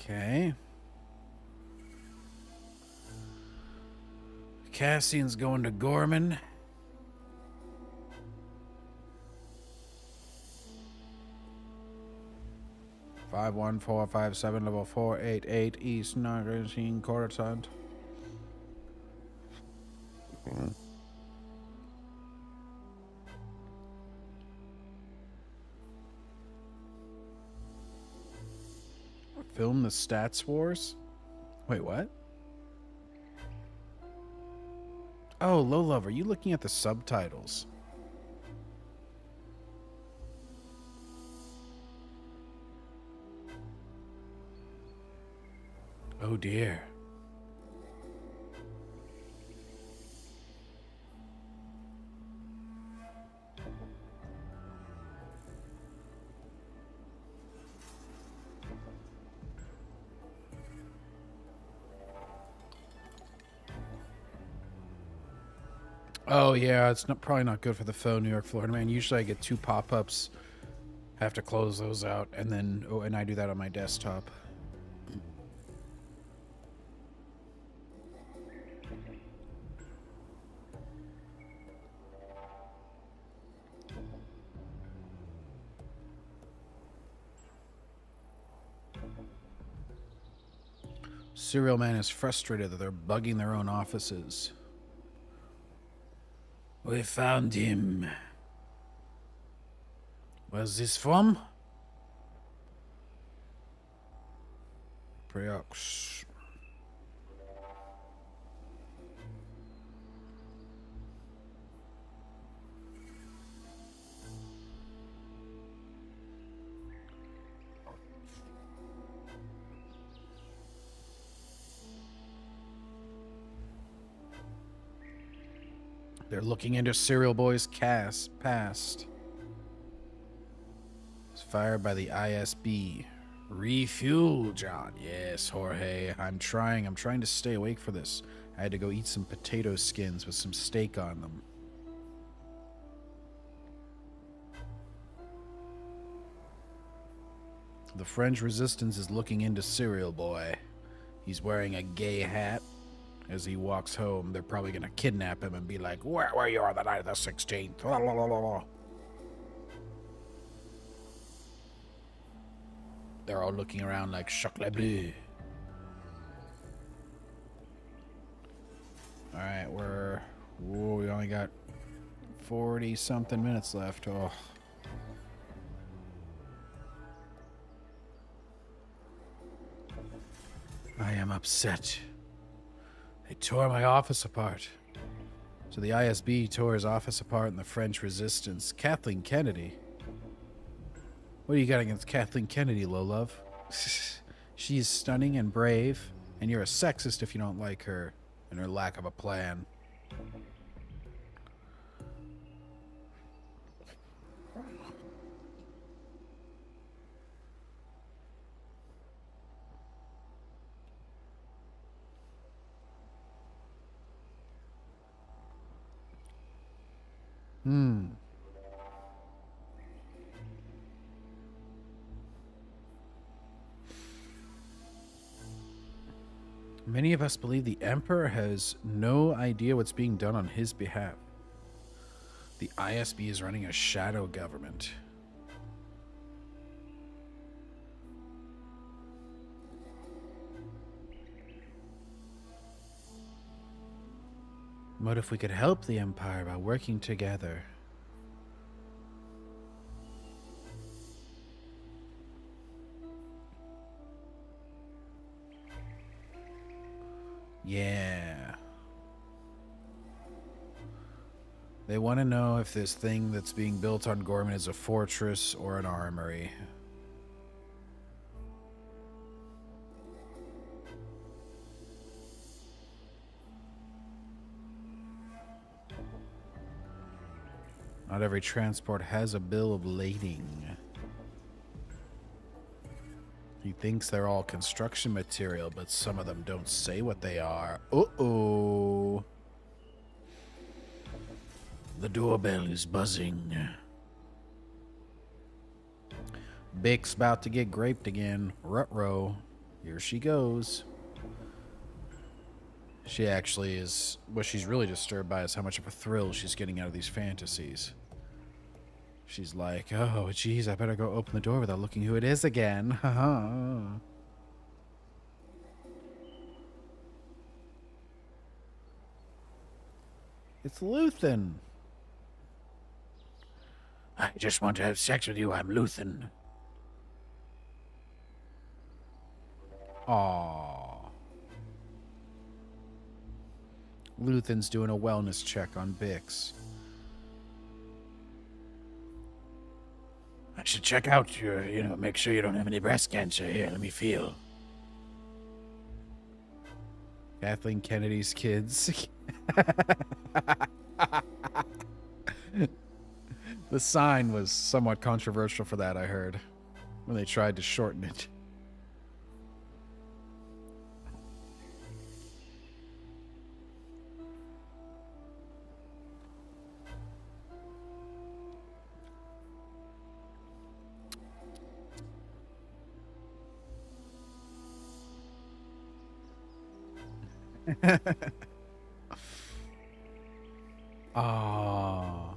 S1: Okay. Cassian's going to Gorman. Five 1457 level 488 East 19 Coruscant. Film the Stats Wars? Wait, what? Oh, Low Love, are you looking at the subtitles? Oh dear. Oh yeah, it's not probably not good for the phone, New York, Florida, man. Usually I get 2 pop-ups. I have to close those out, and then and I do that on my desktop. Cereal Man is frustrated that they're bugging their own offices. We found him. Where's this from? Preox. They're looking into Cereal Boy's past. It's fired by the ISB. Refuel, John. Yes, Jorge. I'm trying to stay awake for this. I had to go eat some potato skins with some steak on them. The French resistance is looking into Cereal Boy. He's wearing a gay hat. As he walks home, they're probably going to kidnap him and be like, where were you on the night of the 16th? They're all looking around like chocolat bleu. Alright, we only got 40-something minutes left. Oh. I am upset. They tore my office apart. So the ISB tore his office apart in the French resistance. Kathleen Kennedy? What do you got against Kathleen Kennedy, Lolove? She's stunning and brave, and you're a sexist if you don't like her and her lack of a plan. Many of us believe the Emperor has no idea what's being done on his behalf. The ISB is running a shadow government. What if we could help the Empire by working together? Yeah. They want to know if this thing that's being built on Gorman is a fortress or an armory. Not every transport has a bill of lading. He thinks they're all construction material, but some of them don't say what they are. Uh-oh. The doorbell is buzzing. Bix's about to get graped again. Ruh-roh. Here she goes. She actually is... What she's really disturbed by is how much of a thrill she's getting out of these fantasies. She's like, oh, geez, I better go open the door without looking who it is again. Haha. It's Luthen. I just want to have sex with you. I'm Luthen. Aww. Luthen's doing a wellness check on Bix. I should check out your, make sure you don't have any breast cancer. Here, let me feel. Kathleen Kennedy's kids. The sign was somewhat controversial for that, I heard, when they tried to shorten it. Ah.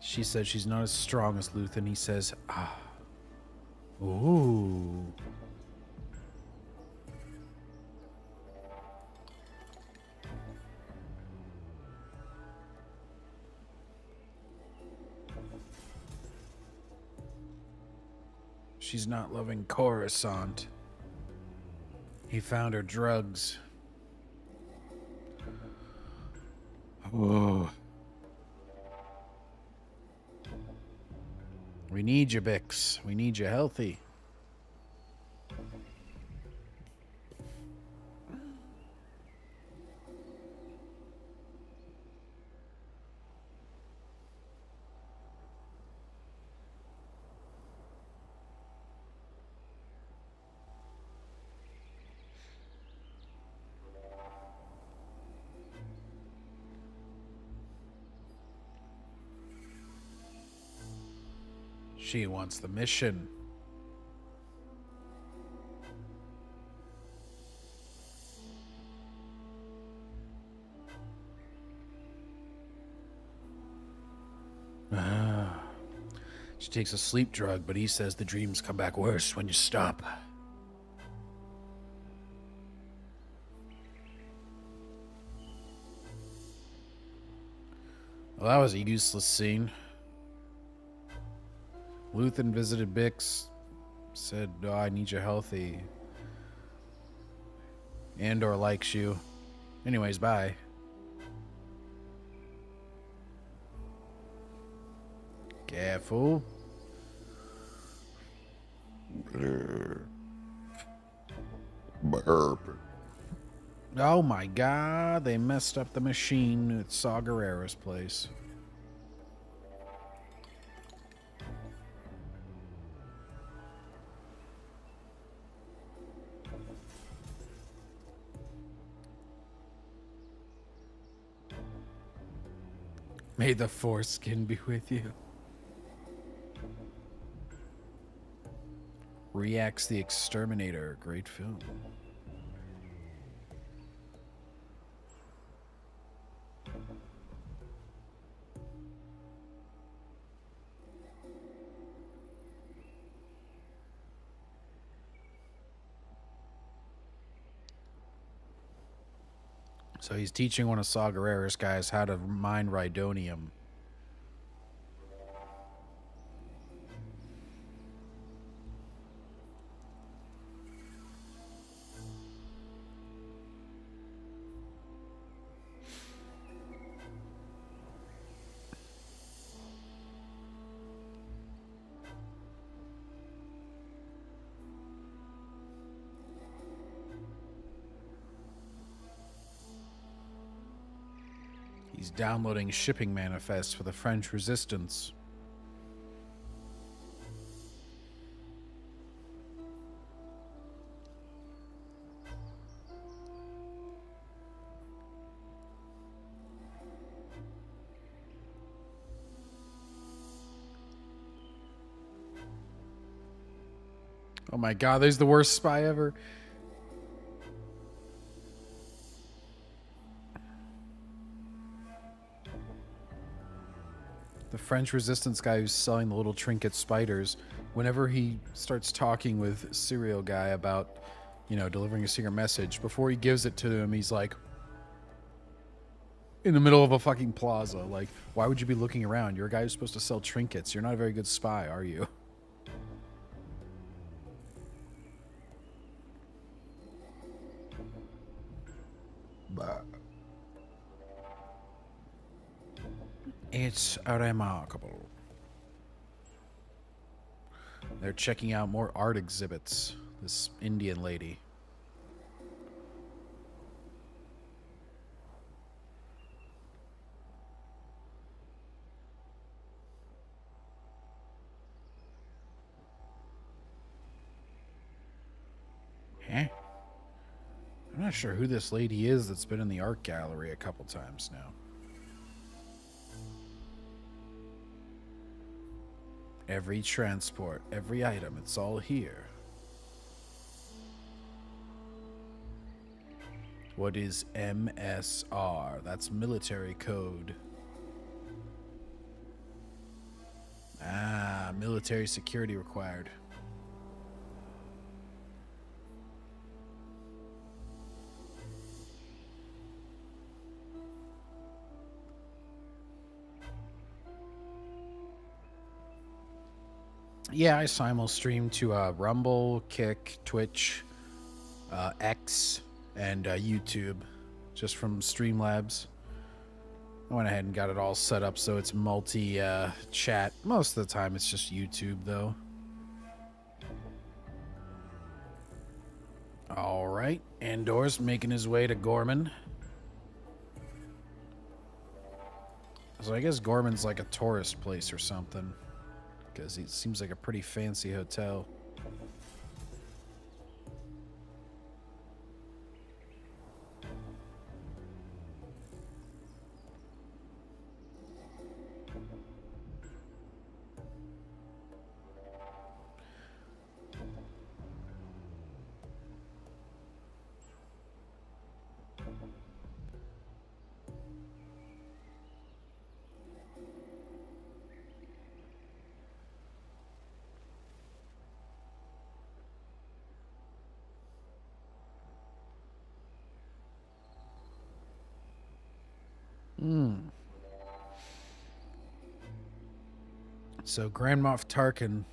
S1: She said she's not as strong as Luthen. He says, ah. Ooh. She's not loving Coruscant. He found her drugs. Oh. We need you, Bix. We need you healthy. She wants the mission. She takes a sleep drug, but he says the dreams come back worse when you stop. Well, that was a useless scene. Luthen visited Bix, said, "Oh, I need you healthy. Andor likes you. Anyways, bye." Careful.
S2: Burp.
S1: Oh my god, they messed up the machine at Saw Gerrera's place. May the foreskin be with you. Reacts the Exterminator. Great film. So he's teaching one of Saw Gerrera's guys how to mine rhydonium. He's downloading shipping manifests for the French resistance. Oh my god, there's the worst spy ever. The French resistance guy who's selling the little trinket spiders, whenever he starts talking with Serial Guy about, you know, delivering a secret message, before he gives it to him, he's like, in the middle of a fucking plaza. Like, why would you be looking around? You're a guy who's supposed to sell trinkets. You're not a very good spy, are you? It's remarkable. They're checking out more art exhibits. This Indian lady. Huh? I'm not sure who this lady is that's been in the art gallery a couple times now. Every transport, every item, it's all here. What is MSR? That's military code. Ah, military security required. Yeah, I simul stream to Rumble, Kick, Twitch, X, and YouTube, just from Streamlabs. I went ahead and got it all set up so it's multi chat. Most of the time it's just YouTube though. All right, Andore's making his way to Gorman. So I guess Gorman's like a tourist place or something, because it seems like a pretty fancy hotel. So Grand Moff Tarkin.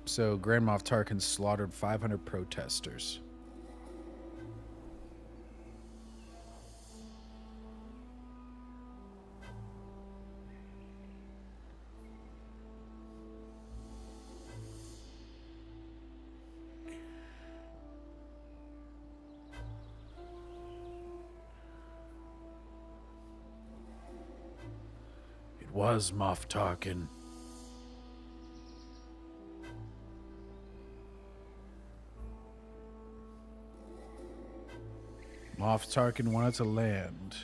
S1: So Grand Moff Tarkin slaughtered 500 protesters. It was Moff Tarkin. Moff Tarkin wanted to land,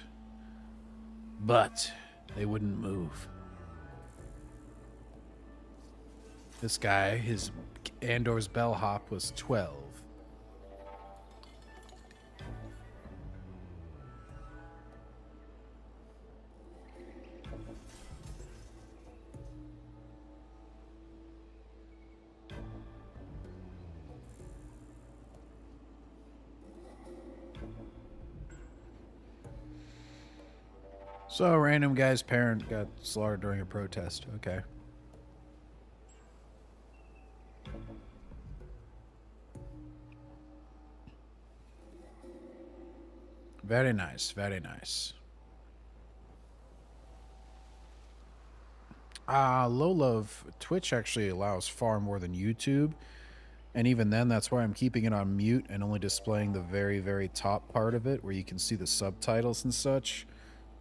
S1: but they wouldn't move. This guy, his Andor's bellhop was 12. So a random guy's parent got slaughtered during a protest. Okay. Very nice, very nice. Lolove, Twitch actually allows far more than YouTube. And even then, that's why I'm keeping it on mute and only displaying the very, very top part of it where you can see the subtitles and such.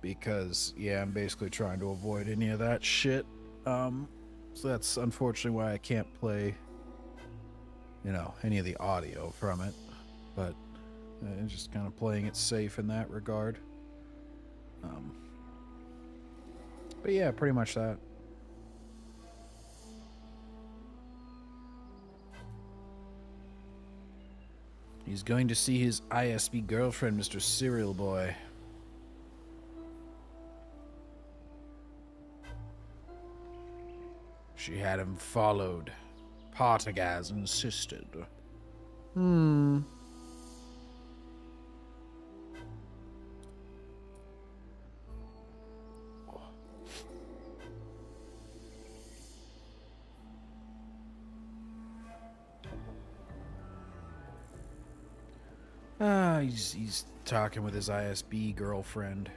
S1: Because, yeah, I'm basically trying to avoid any of that shit. So that's unfortunately why I can't play, you know, any of the audio from it. But just kind of playing it safe in that regard. But yeah, pretty much that. He's going to see his ISB girlfriend, Mr. Cereal Boy. She had him followed. Partagaz insisted. He's talking with his ISB girlfriend.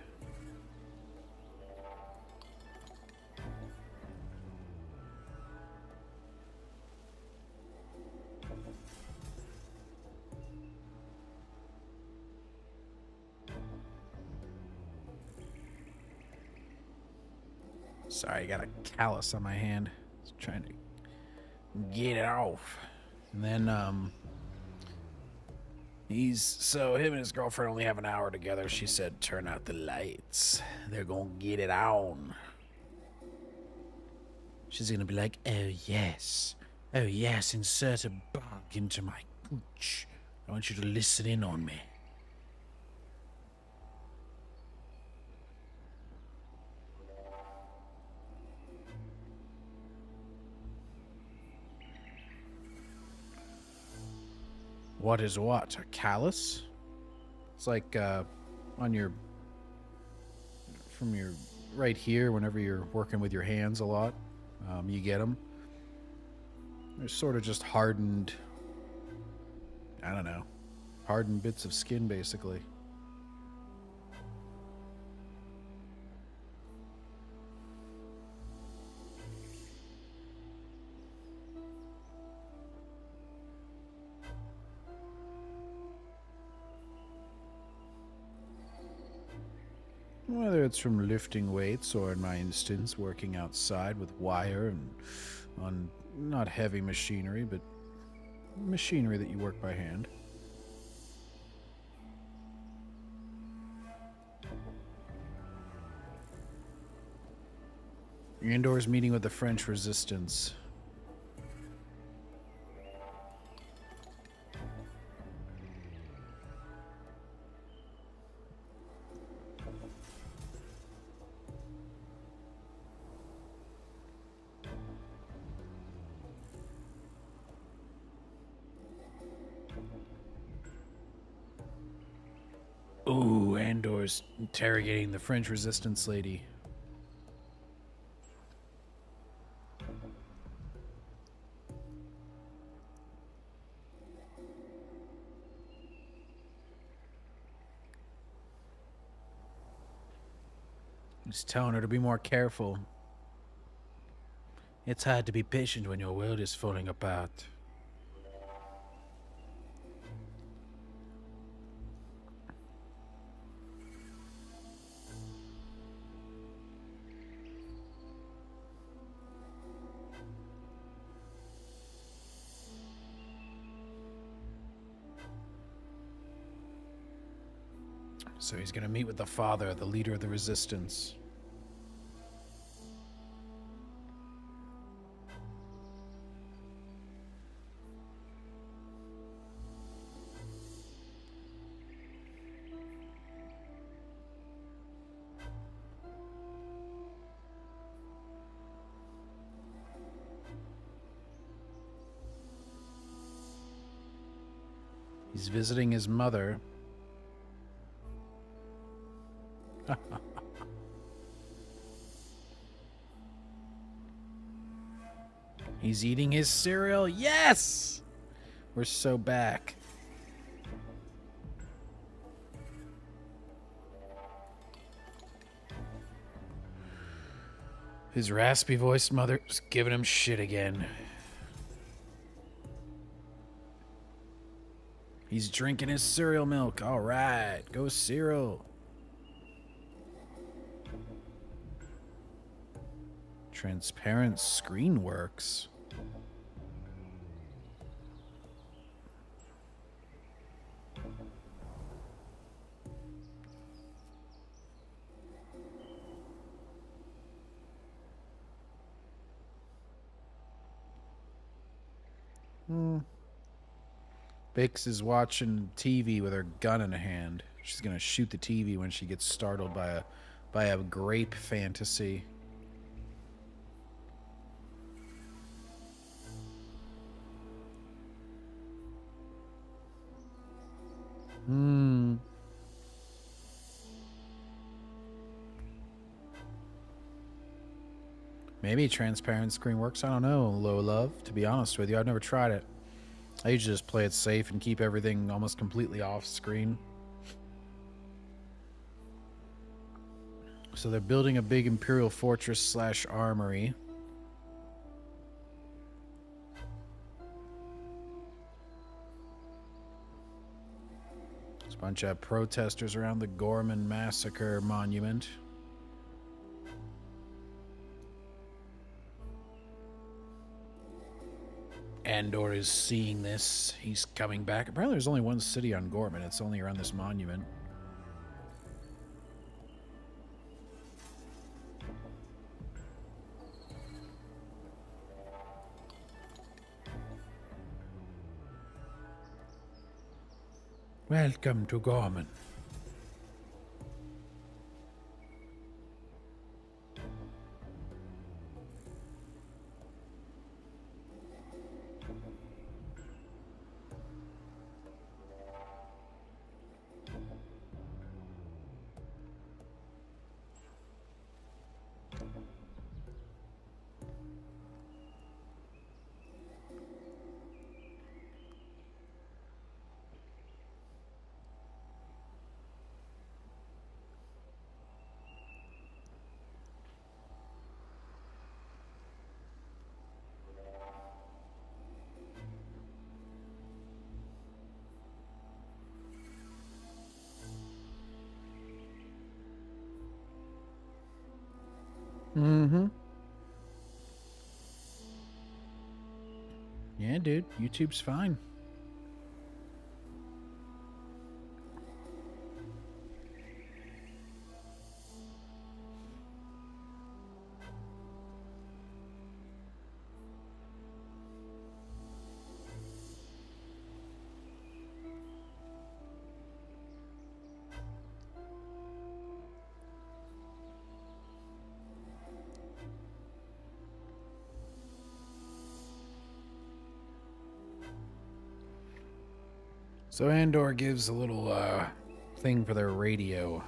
S1: Sorry, I got a callus on my hand. I was trying to get it off. And then, him and his girlfriend only have an hour together. She said, turn out the lights. They're gonna get it on. She's gonna be like, oh yes, insert a bug into my pooch. I want you to listen in on me. What is what? A callus? It's like on your from your right here. Whenever you're working with your hands a lot, you get them. They're sort of just hardened. I don't know, hardened bits of skin, basically. Whether it's from lifting weights or, in my instance, working outside with wire and on not heavy machinery, but machinery that you work by hand. Andore's meeting with the French resistance. Ooh, Andore's interrogating the French resistance lady. He's telling her to be more careful. It's hard to be patient when your world is falling apart. So he's going to meet with the father, the leader of the resistance. He's visiting his mother. He's eating his cereal. Yes! We're so back. His raspy voiced mother's giving him shit again. He's drinking his cereal milk. All right, go cereal. Transparent screen works. Bix is watching TV with her gun in her hand. She's gonna shoot the TV when she gets startled by a grape fantasy. Maybe transparent screen works. I don't know, low love. To be honest with you, I've never tried it. I usually just play it safe and keep everything almost completely off screen. So they're building a big Imperial fortress / armory. There's a bunch of protesters around the Gorman Massacre monument. Andor is seeing this. He's coming back. Apparently there's only one city on Gorman. It's only around this monument. Welcome to Gorman. Mm-hmm. Yeah, dude. YouTube's fine. So Andor gives a little thing for their radio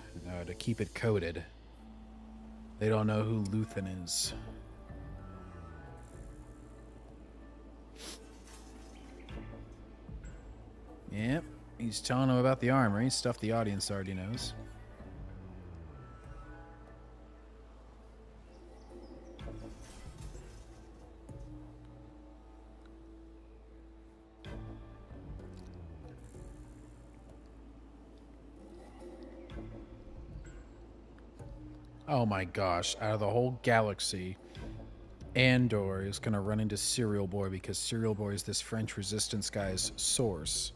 S1: to keep it coded. They don't know who Luthen is. Yep, he's telling them about the armory, stuff the audience already knows. Oh my gosh, out of the whole galaxy, Andor is going to run into Serial Boy because Serial Boy is this French resistance guy's source.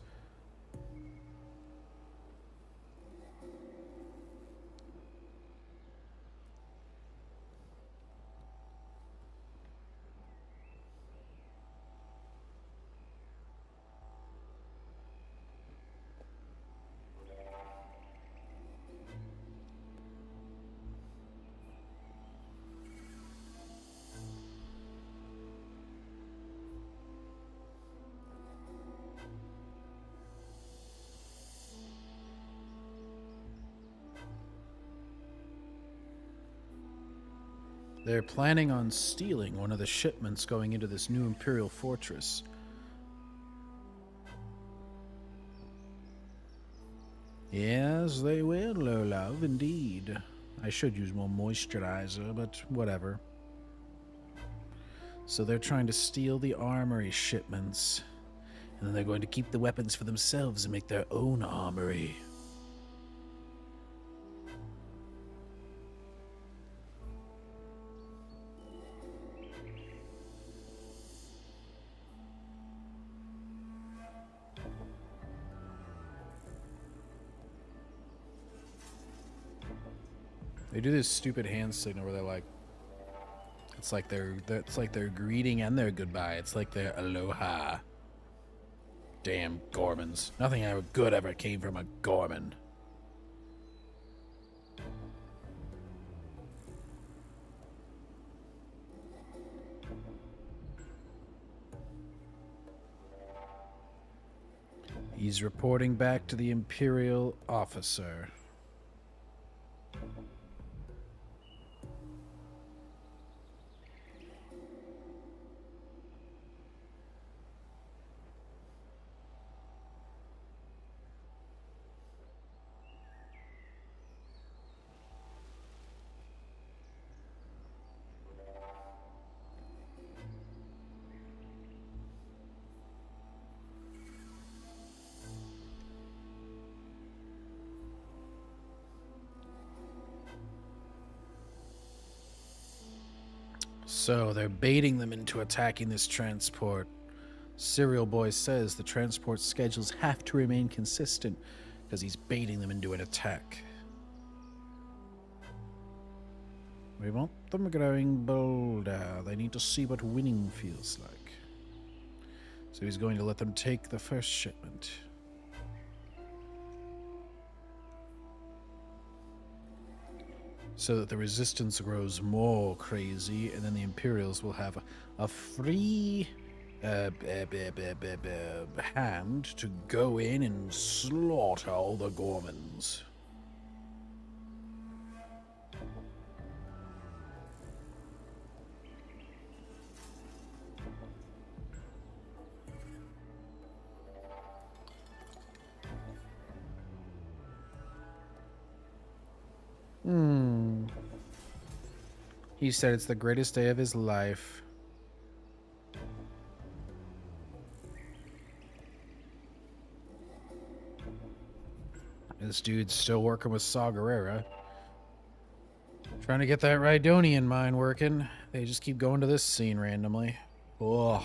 S1: They're planning on stealing one of the shipments going into this new Imperial fortress. Yes, they will, love, indeed. I should use more moisturizer, but whatever. So they're trying to steal the armory shipments, and then they're going to keep the weapons for themselves and make their own armory. They do this stupid hand signal where they're like, it's like their greeting and their goodbye. It's like their aloha. Damn Gormans. Nothing ever good ever came from a Gorman. He's reporting back to the Imperial officer. So they're baiting them into attacking this transport. Serial Boy says the transport schedules have to remain consistent because he's baiting them into an attack. We want them growing bolder. They need to see what winning feels like. So he's going to let them take the first shipment. So that the resistance grows more crazy, and then the Imperials will have a free hand to go in and slaughter all the Gormans. He said it's the greatest day of his life. This dude's still working with Saw Gerrera. Trying to get that Rhydonian mine working. They just keep going to this scene randomly. Ugh.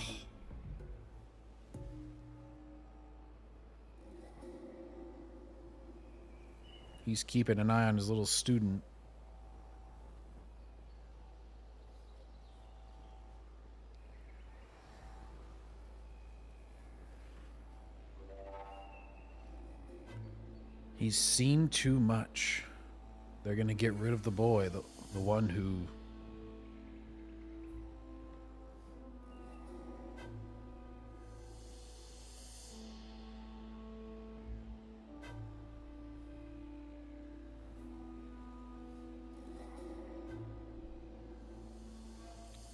S1: He's keeping an eye on his little student. He's seen too much. They're gonna get rid of the boy, the one who...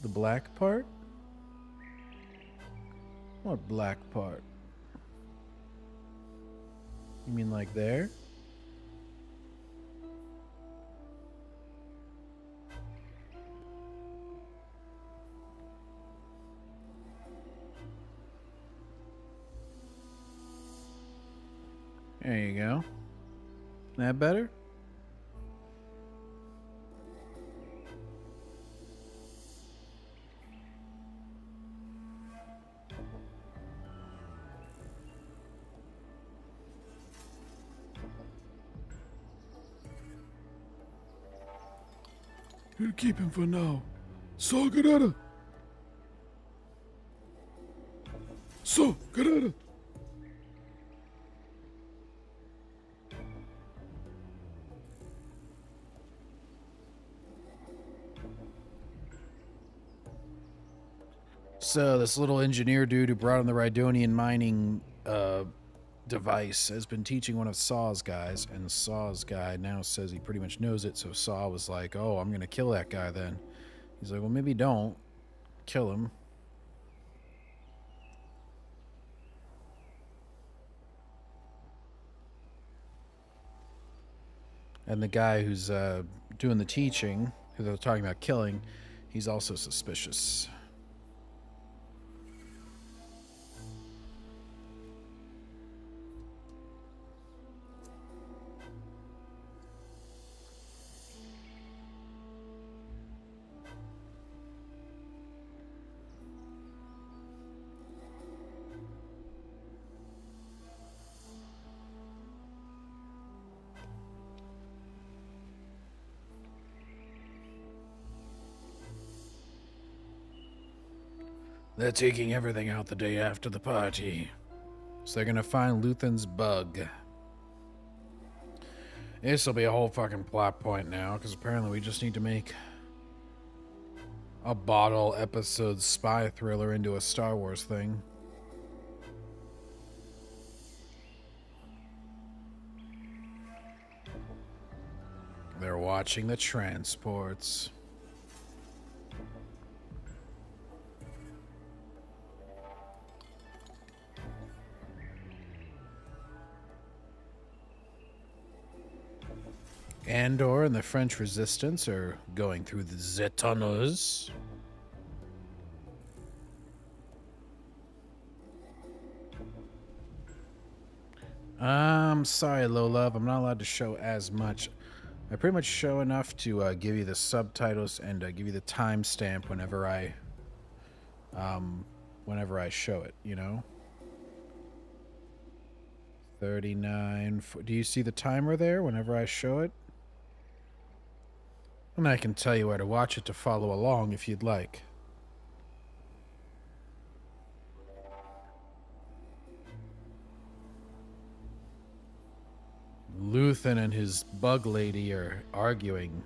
S1: The black part? What black part? You mean like there? There you go. That better?
S2: You keep him for now. So, Garada. So, Garada.
S1: So this little engineer dude who brought in the Rhydonian mining device has been teaching one of Saw's guys, and Saw's guy now says he pretty much knows it, so Saw was like, oh, I'm gonna kill that guy then. He's like, well, maybe don't. Kill him. And the guy who's doing the teaching, who they're talking about killing, he's also suspicious. They're taking everything out the day after the party. So they're gonna find Luthen's bug. This'll be a whole fucking plot point now, because apparently we just need to make a bottle episode spy thriller into a Star Wars thing. They're watching the transports. Anbore and the French resistance are going through the tunnels. I'm sorry, low love. I'm not allowed to show as much. I pretty much show enough to give you the subtitles and give you the timestamp whenever I show it. You know. 39. Do you see the timer there? Whenever I show it. And I can tell you where to watch it to follow along if you'd like. Luthen and his bug lady are arguing.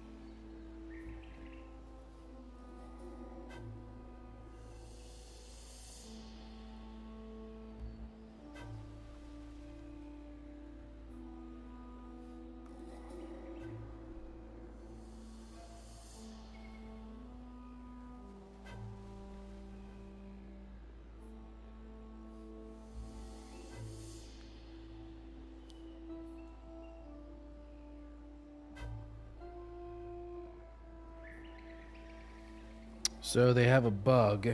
S1: So they have a bug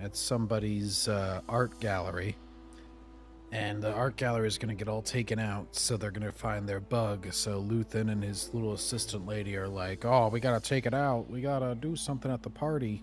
S1: at somebody's art gallery, And the art gallery is going to get all taken out, so they're going to find their bug. So Luthen and his little assistant lady are like, oh, we got to take it out. We got to do something at the party.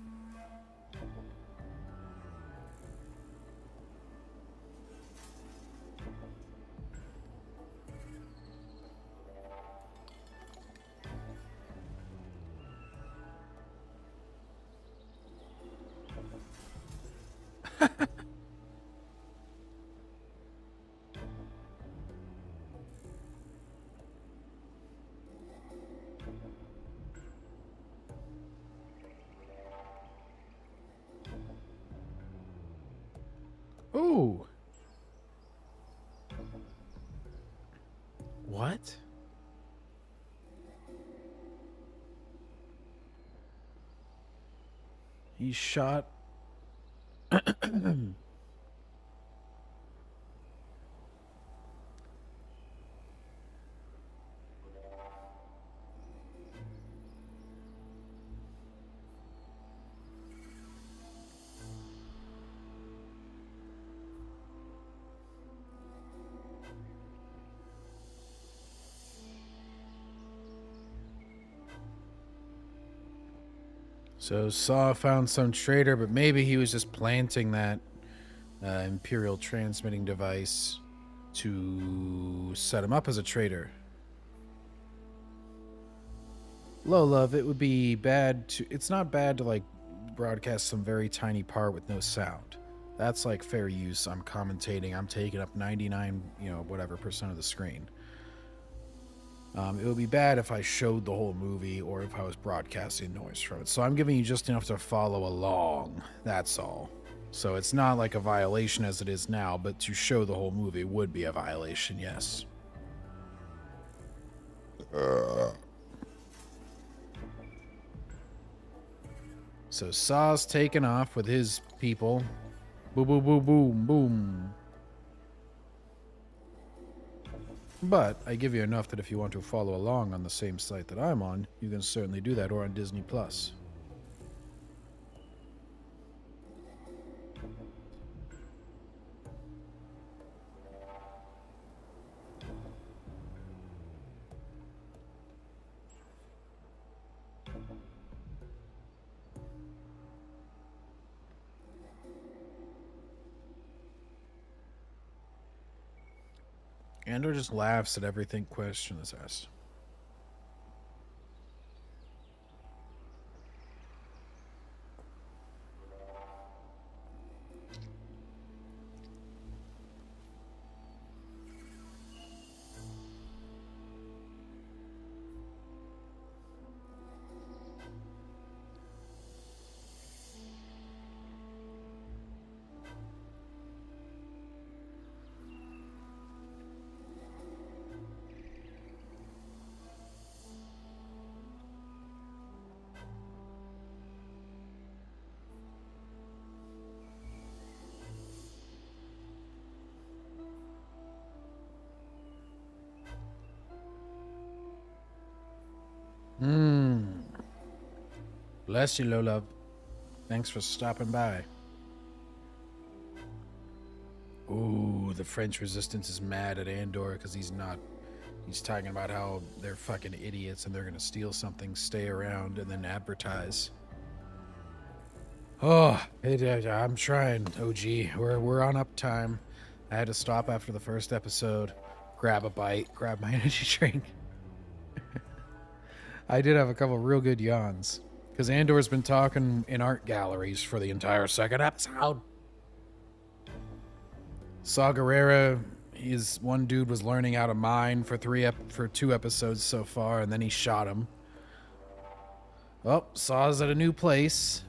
S1: Ooh. What? He shot. So Saw found some traitor, but maybe he was just planting that Imperial transmitting device to set him up as a traitor. Low love, it would be bad to... It's not bad to, like, broadcast some very tiny part with no sound. That's, like, fair use. I'm commentating. I'm taking up 99, whatever % of the screen. It would be bad if I showed the whole movie or if I was broadcasting noise from it. So I'm giving you just enough to follow along. That's all. So it's not like a violation as it is now, but to show the whole movie would be a violation, yes. So Saw's taken off with his people. Boom, boom, boom, boom, boom. But I give you enough that if you want to follow along on the same site that I'm on, you can certainly do that, or on Disney Plus. Andor just laughs at everything question is asked. Bless you, Lolove. Thanks for stopping by. Ooh, the French resistance is mad at Andor because he's talking about how they're fucking idiots and they're gonna steal something, stay around, and then advertise. Oh, I'm trying, OG. We're on uptime. I had to stop after the first episode, grab a bite, grab my energy drink. I did have a couple real good yawns. Because Andor's been talking in art galleries for the entire second episode. Saw Gerrera, one dude was learning how to mine for 2 episodes so far, and then he shot him. Oh, Saw's at a new place.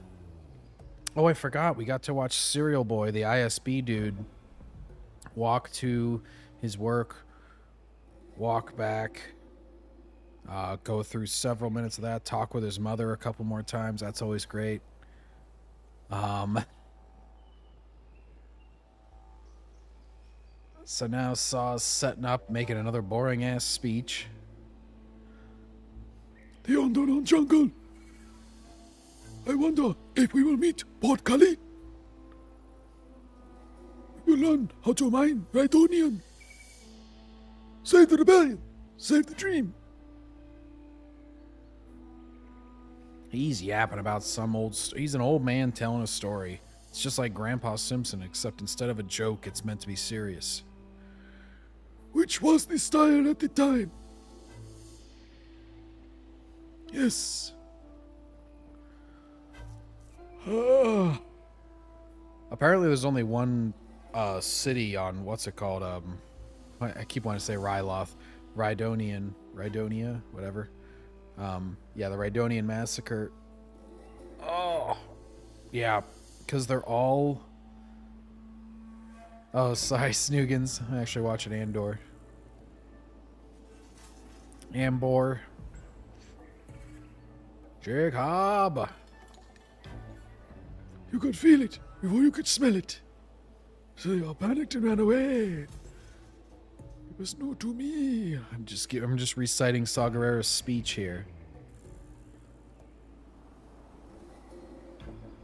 S1: Oh, I forgot. We got to watch Serial Boy, the ISB dude, walk to his work, walk back, go through several minutes of that, talk with his mother a couple more times. That's always great. So now Saw's setting up, making another boring-ass speech.
S2: The Onderon jungle. I wonder if we will meet Port Kali. We will learn how to mine Rhydonian. Save the rebellion. Save the dream.
S1: He's yapping about some he's an old man telling a story. It's just like Grandpa Simpson, except instead of a joke, it's meant to be serious.
S2: Which was the style at the time. Yes.
S1: Apparently there's only one city on, what's it called? I keep wanting to say Rhydonia, whatever. Yeah, the Rhydonian massacre. Oh, yeah, because they're all... Oh, sorry, Snoogans. I'm actually watching Andor. Anbore. Jacob!
S2: You could feel it before you could smell it. So you all panicked and ran away. It was new to me.
S1: I'm just reciting Saw Gerrera's speech here.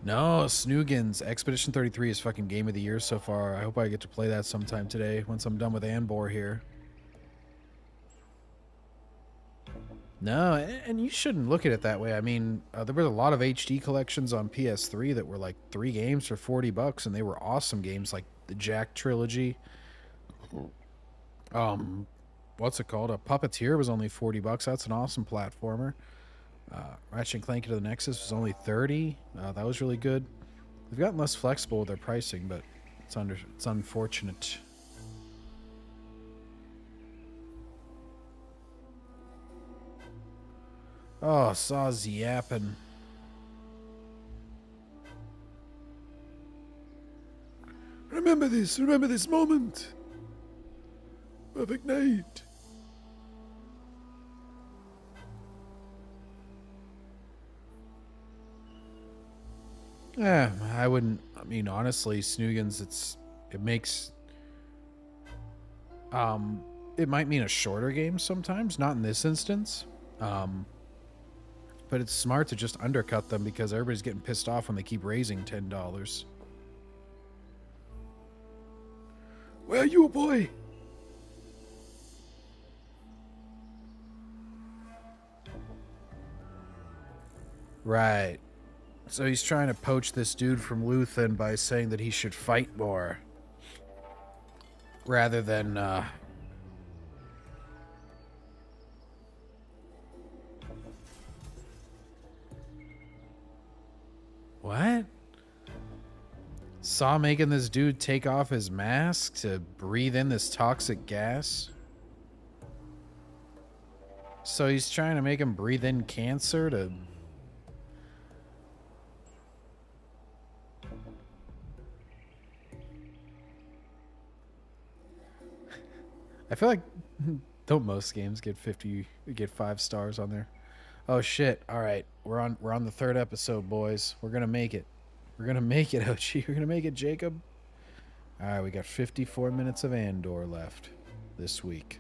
S1: No, Snoogans. Expedition 33 is fucking game of the year so far. I hope I get to play that sometime today once I'm done with Anbore here. No, and you shouldn't look at it that way. I mean, there were a lot of HD collections on PS3 that were like 3 games for $40, and they were awesome games, like the Jack trilogy. What's it called? A Puppeteer was only $40. That's an awesome platformer. Ratchet and Clank to the Nexus was only $30. That was really good. They've gotten less flexible with their pricing, but it's unfortunate. Oh, Saw's yapping.
S2: Remember this moment. Perfect night.
S1: Yeah, I wouldn't. I mean, honestly, Snoogans, it makes. It might mean a shorter game sometimes, not in this instance. But it's smart to just undercut them because everybody's getting pissed off when they keep raising $10.
S2: Where are you, boy?
S1: Right. So he's trying to poach this dude from Luthen by saying that he should fight more. Rather than, What? Saw making this dude take off his mask to breathe in this toxic gas? So he's trying to make him breathe in cancer to... I feel like don't most games get 5 stars on there? Oh shit. All right. We're on the 3rd episode, boys. We're going to make it. We're going to make it, Ochi. We're going to make it, Jacob. All right, we got 54 minutes of Andor left this week.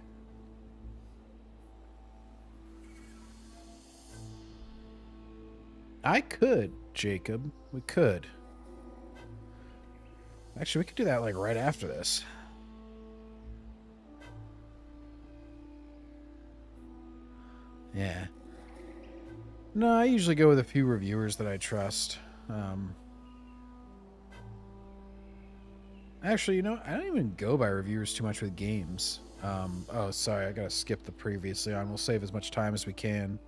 S1: I could, Jacob. We could. Actually, we could do that like right after this. Yeah. No, I usually go with a few reviewers that I trust. Actually, you know, I don't even go by reviewers too much with games. Oh, sorry, I gotta skip the previously on. We'll save as much time as we can.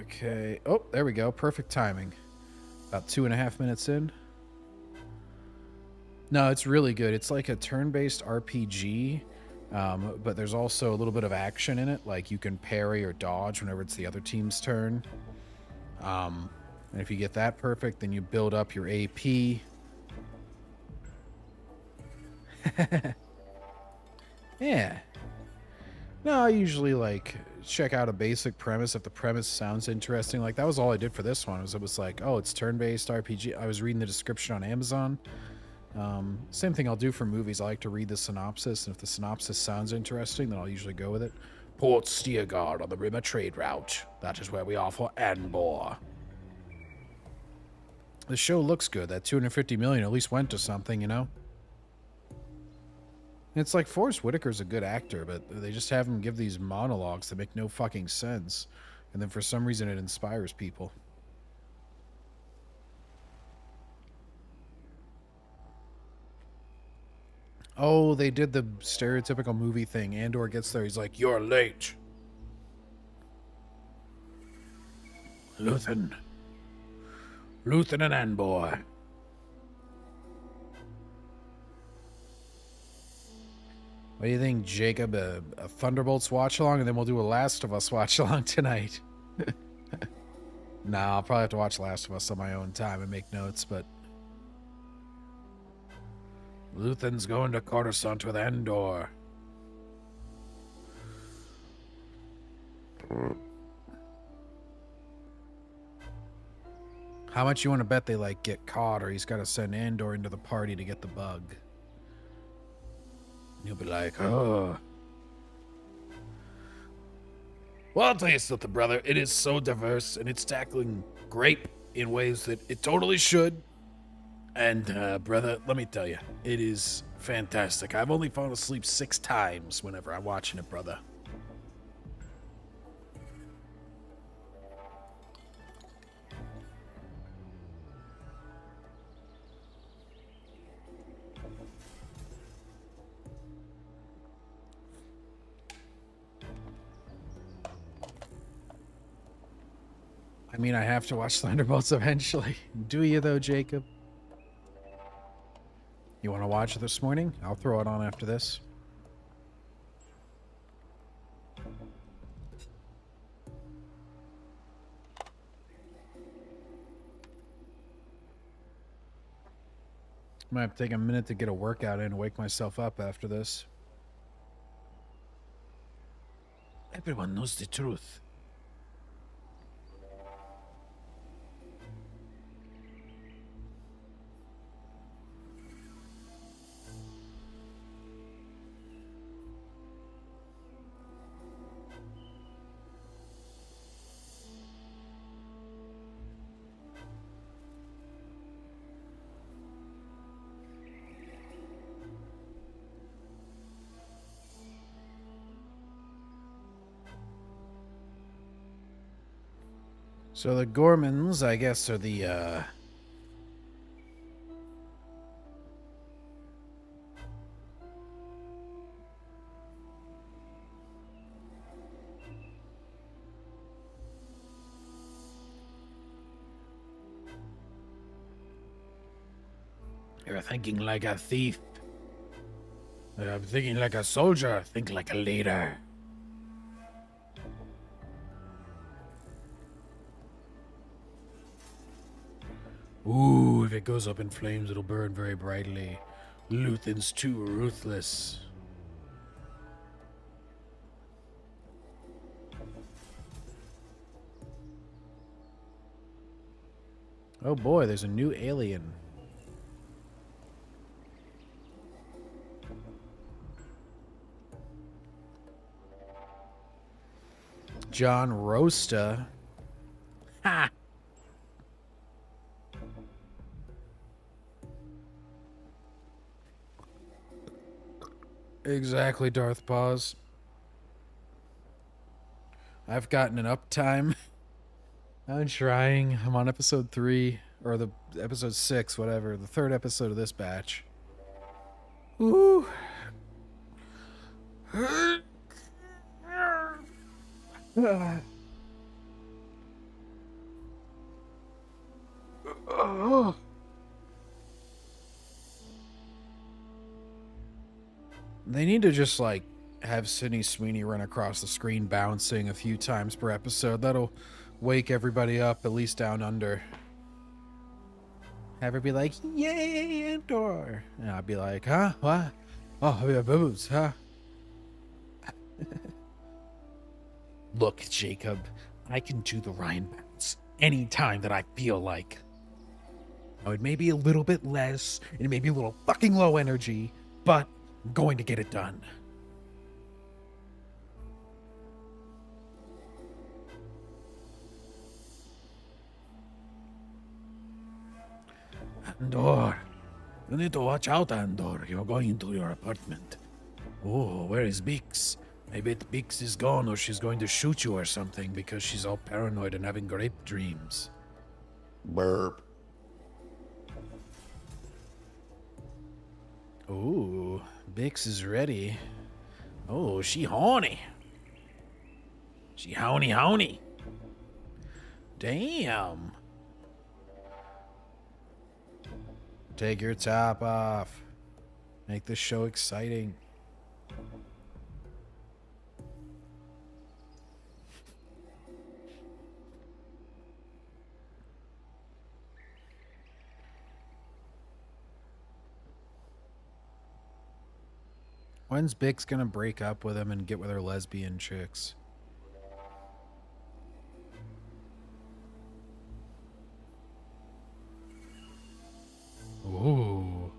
S1: Okay. Oh, there we go. Perfect timing. About 2.5 minutes in. No, it's really good. It's like a turn-based RPG, but there's also a little bit of action in it. Like you can parry or dodge whenever it's the other team's turn. And if you get that perfect, then you build up your AP. Yeah. No, I usually like check out a basic premise if the premise sounds interesting. Like that was all I did for this one. It was like, oh, it's turn-based RPG. I was reading the description on Amazon. Same thing I'll do for movies. I like to read the synopsis, and if the synopsis sounds interesting, then I'll usually go with it. Port Steergard on the Rimmer trade route. That is where we are for Anbore. The show looks good. That 250 million at least went to something, you know? It's like Forrest Whitaker's a good actor, but they just have him give these monologues that make no fucking sense. And then for some reason it inspires people. Oh, they did the stereotypical movie thing. Andor gets there, he's like, "You're late." Luthen and Anbore. What do you think, Jacob? A Thunderbolts watch along, and then we'll do a Last of Us watch along tonight. Nah, I'll probably have to watch Last of Us on my own time and make notes, but Luthen's going to Coruscant with Andor. How much you want to bet they, like, get caught, or he's got to send Andor into the party to get the bug? And he'll be like, "Oh." Well, I'll tell you something, brother. It is so diverse, and it's tackling grape in ways that it totally should. And, brother, let me tell you, it is fantastic. I've only fallen asleep 6 times whenever I'm watching it, brother. I mean, I have to watch Thunderbolts eventually. Do you, though, Jacob? You want to watch it this morning? I'll throw it on after this. I might have to take a minute to get a workout in and wake myself up after this. Everyone knows the truth. So the Gormans, I guess, are the, You're thinking like a thief. I'm thinking like a soldier. Think like a leader. Ooh, if it goes up in flames, it'll burn very brightly. Luthen's too ruthless. Oh boy, there's a new alien. John Rosta. Ha! Exactly, Darth Paws. I've gotten an uptime. I'm trying. I'm on episode 3, or the episode 6, whatever. The 3rd episode of this batch. Ooh. They need to just, like, have Sydney Sweeney run across the screen bouncing a few times per episode. That'll wake everybody up, at least down under. Have her be like, "Yay, Andor!" And I'll be like, "Huh? What? Oh, yeah, boobs, huh?" Look, Jacob, I can do the Ryan bounce anytime that I feel like. Oh, it may be a little bit less, and it may be a little fucking low energy, but I'm going to get it done.
S2: Andor. You need to watch out, Andor. You're going into your apartment. Oh, where is Bix? I bet Bix is gone or she's going to shoot you or something because she's all paranoid and having grape dreams.
S3: Burp.
S1: Ooh, Bix is ready. Oh, she horny. She horny. Damn. Take your top off. Make this show exciting. When's Bix gonna break up with him and get with her lesbian chicks? Ooh.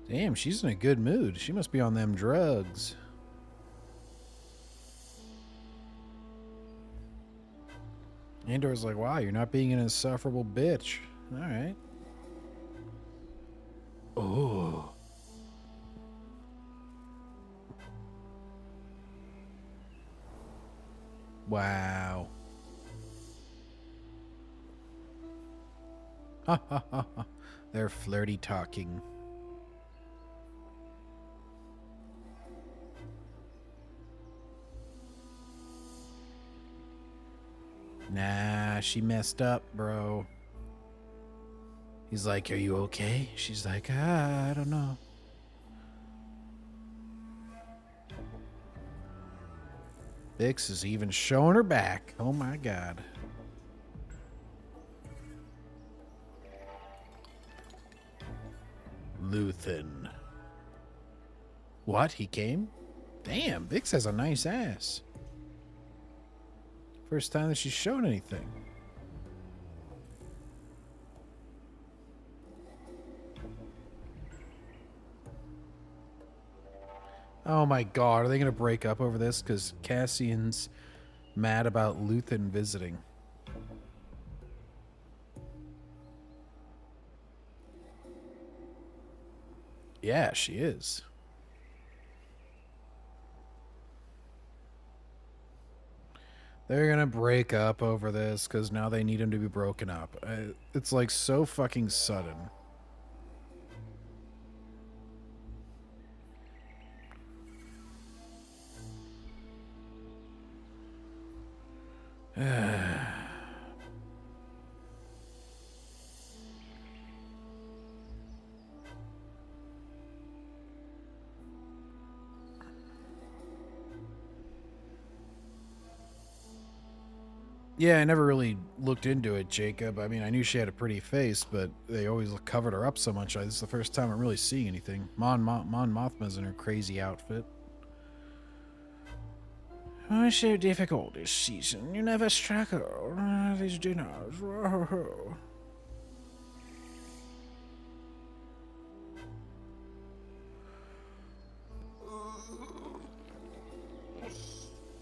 S1: Damn, she's in a good mood. She must be on them drugs. Andor's like, wow, you're not being an insufferable bitch. Alright. Oh. Wow. Ha ha ha ha. They're flirty talking. Nah, she messed up, bro. He's like, are you okay? She's like, I don't know. Bix is even showing her back. Oh my god. Luthen. What? He came? Damn, Bix has a nice ass. First time that she's shown anything. Oh my god, are they gonna break up over this? Because Cassian's mad about Luthen visiting. Yeah, she is. They're gonna break up over this because now they need him to be broken up. It's like so fucking sudden. Yeah, I never really looked into it, Jacob. I mean, I knew she had a pretty face, but they always covered her up so much. This is the first time I'm really seeing anything. Mon Mothma's in her crazy outfit. Oh, it's so difficult this season. You never struggle. These dinners. Whoa.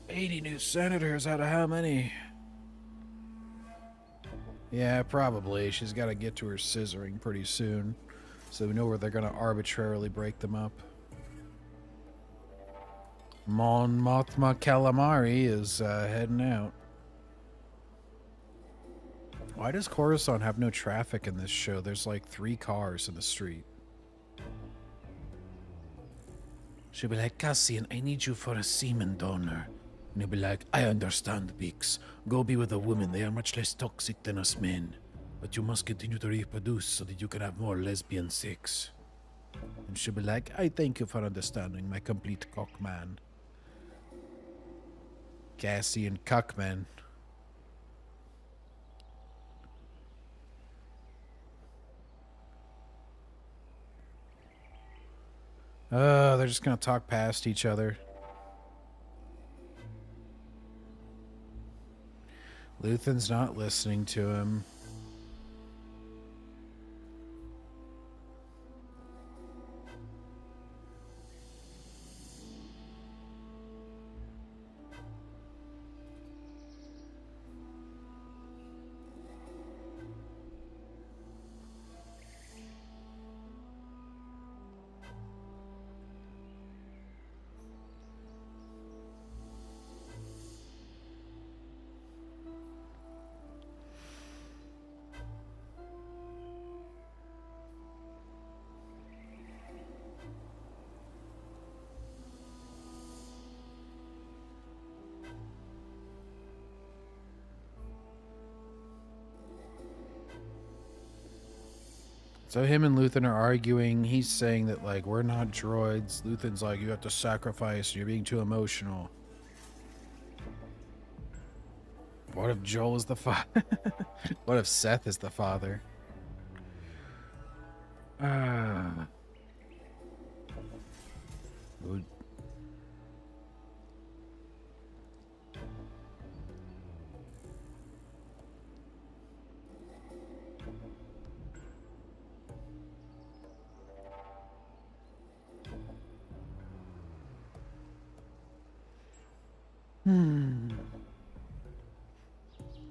S1: 80 new senators out of how many? Yeah, probably. She's got to get to her scissoring pretty soon, so we know where they're going to arbitrarily break them up. Mon Mothma Calamari is heading out. Why does Coruscant have no traffic in this show? There's like 3 cars in the street. She'll be like, Cassian, I need you for a semen donor. And he'll be like, I understand, Bix. Go be with a woman. They are much less toxic than us men. But you must continue to reproduce so that you can have more lesbian sex. And she'll be like, I thank you for understanding, my complete cockman. Cassian Cuckman. They're just gonna talk past each other. Luthen's not listening to him. So him and Luthen are arguing. He's saying that, like, we're not droids. Luthen's like, you have to sacrifice. You're being too emotional. What if Joel is the father? What if Seth is the father? Would-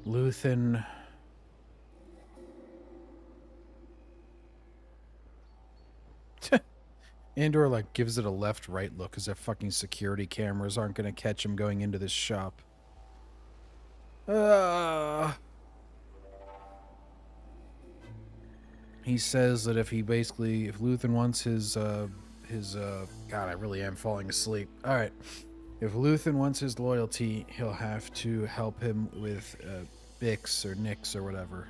S1: Luthen. Andor, like, gives it a left-right look as if fucking security cameras aren't going to catch him going into this shop. He says that if Luthen wants his God, I really am falling asleep. All right. If Luthen wants his loyalty, he'll have to help him with Bix or Nix or whatever.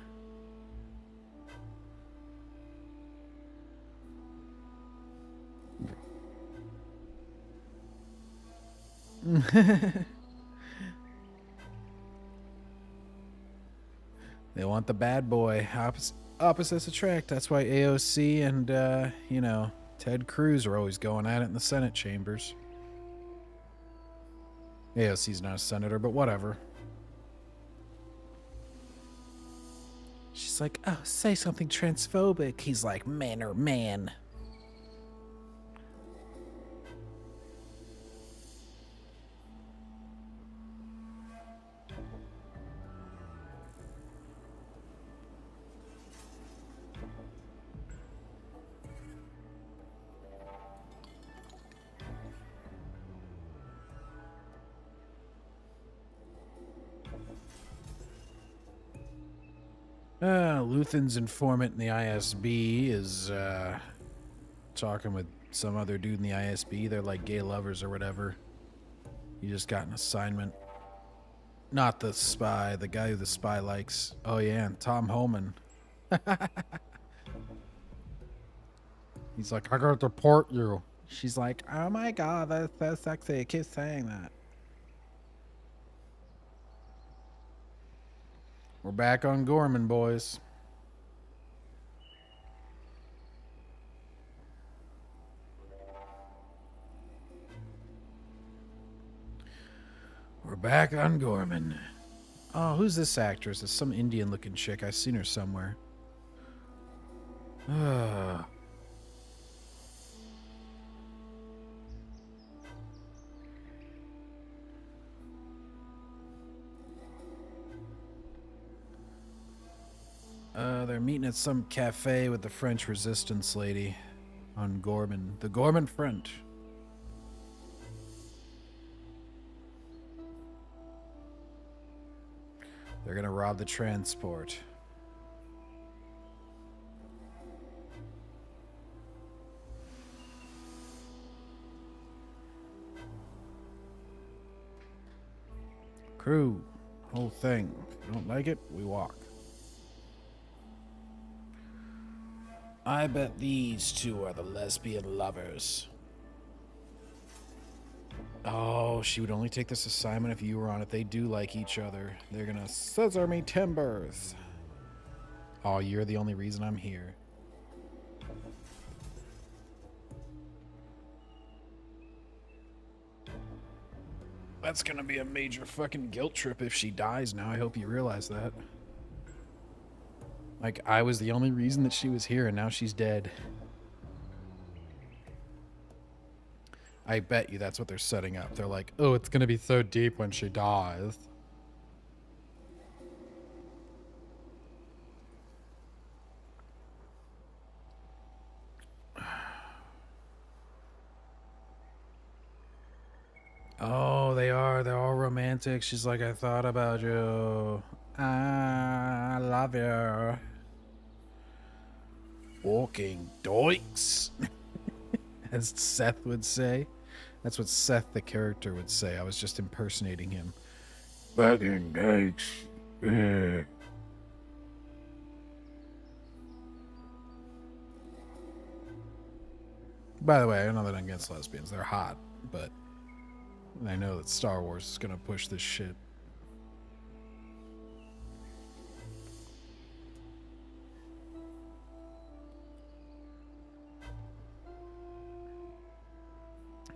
S1: They want the bad boy. Opposites attract. That's why AOC and, Ted Cruz are always going at it in the Senate chambers. AOC's not a senator, but whatever. She's like, oh, say something transphobic. He's like, man or man. Luthen's informant in the ISB is talking with some other dude in the ISB. They're like gay lovers or whatever. He just got an assignment. Not the spy, the guy who the spy likes. Oh yeah, and Tom Homan. He's like, I gotta deport you. She's like, oh my god, that's so sexy. I keep saying that. We're back on Gorman, boys. We're back on Gorman. Oh, who's this actress? It's some Indian-looking chick. I've seen her somewhere. They're meeting at some cafe with the French resistance lady on Gorman. The Gorman Front. They're gonna rob the transport. Crew, whole thing. If you don't like it, we walk. I bet these two are the lesbian lovers. Oh, she would only take this assignment if you were on it. They do like each other. They're gonna scissor me timbers. Oh, you're the only reason I'm here. That's gonna be a major fucking guilt trip if she dies now. I hope you realize that. Like, I was the only reason that she was here, and now she's dead. I bet you that's what they're setting up. They're like, oh, it's gonna be so deep when she dies. Oh, they are. They're all romantic. She's like, I thought about you. I love you. Walking doiks. As Seth would say. That's what Seth, the character, would say. I was just impersonating him.
S2: Fucking dykes.
S1: By the way, I'm not against lesbians. They're hot, but I know that Star Wars is gonna push this shit.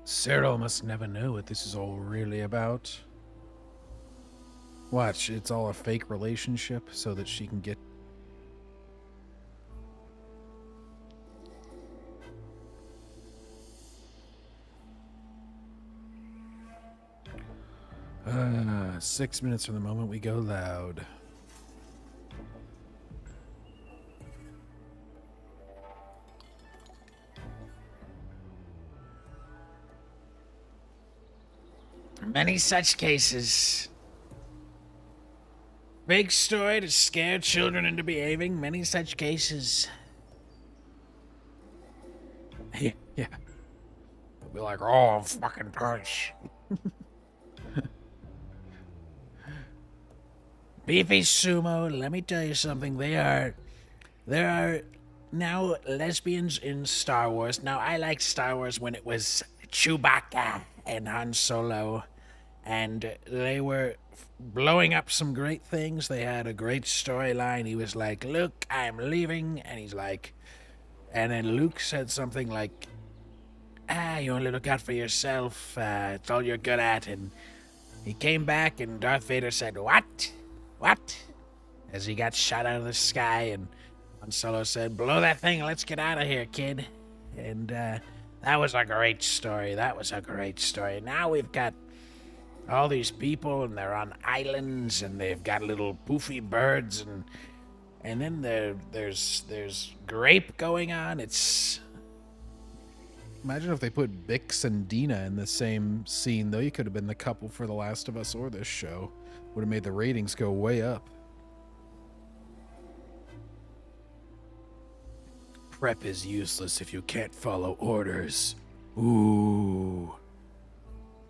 S1: Cyril must never know what this is all really about. Watch, it's all a fake relationship so that she can get... 6 minutes from the moment we go loud.
S2: Many such cases. Big story to scare children into behaving. Many such cases.
S1: Yeah.
S2: They'll be like, oh, fucking punch. Beefy Sumo, let me tell you something. There are now lesbians in Star Wars. Now, I liked Star Wars when it was Chewbacca and Han Solo, and they were blowing up some great things. They had a great storyline. He was like, Luke, I'm leaving. And he's like, and then Luke said something like, you only look out for yourself. It's all you're good at. And he came back, and Darth Vader said, What? As he got shot out of the sky, and Han Solo said, blow that thing, let's get out of here, kid. And that was a great story. Now we've got all these people, and they're on islands, and they've got little poofy birds, and then there's grape going on. It's...
S1: Imagine if they put Bix and Dina in the same scene, though. You could have been the couple for The Last of Us or this show. Would have made the ratings go way up.
S2: Prep is useless if you can't follow orders. Ooh.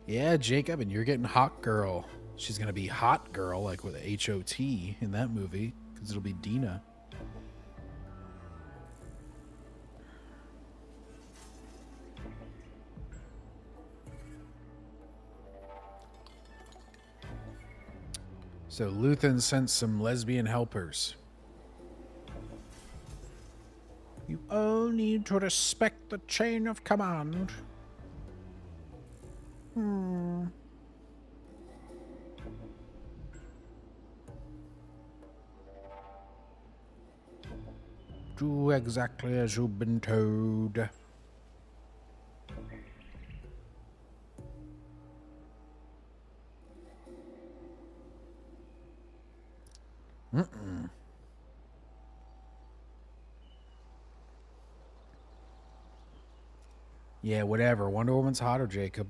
S1: Yeah, Jacob, and you're getting Hot Girl. She's going to be Hot Girl, like with H-O-T in that movie, because it'll be Dina. So Luthen sent some lesbian helpers. You all need to respect the chain of command. Do exactly as you've been told. Yeah, whatever. Wonder Woman's hotter, Jacob.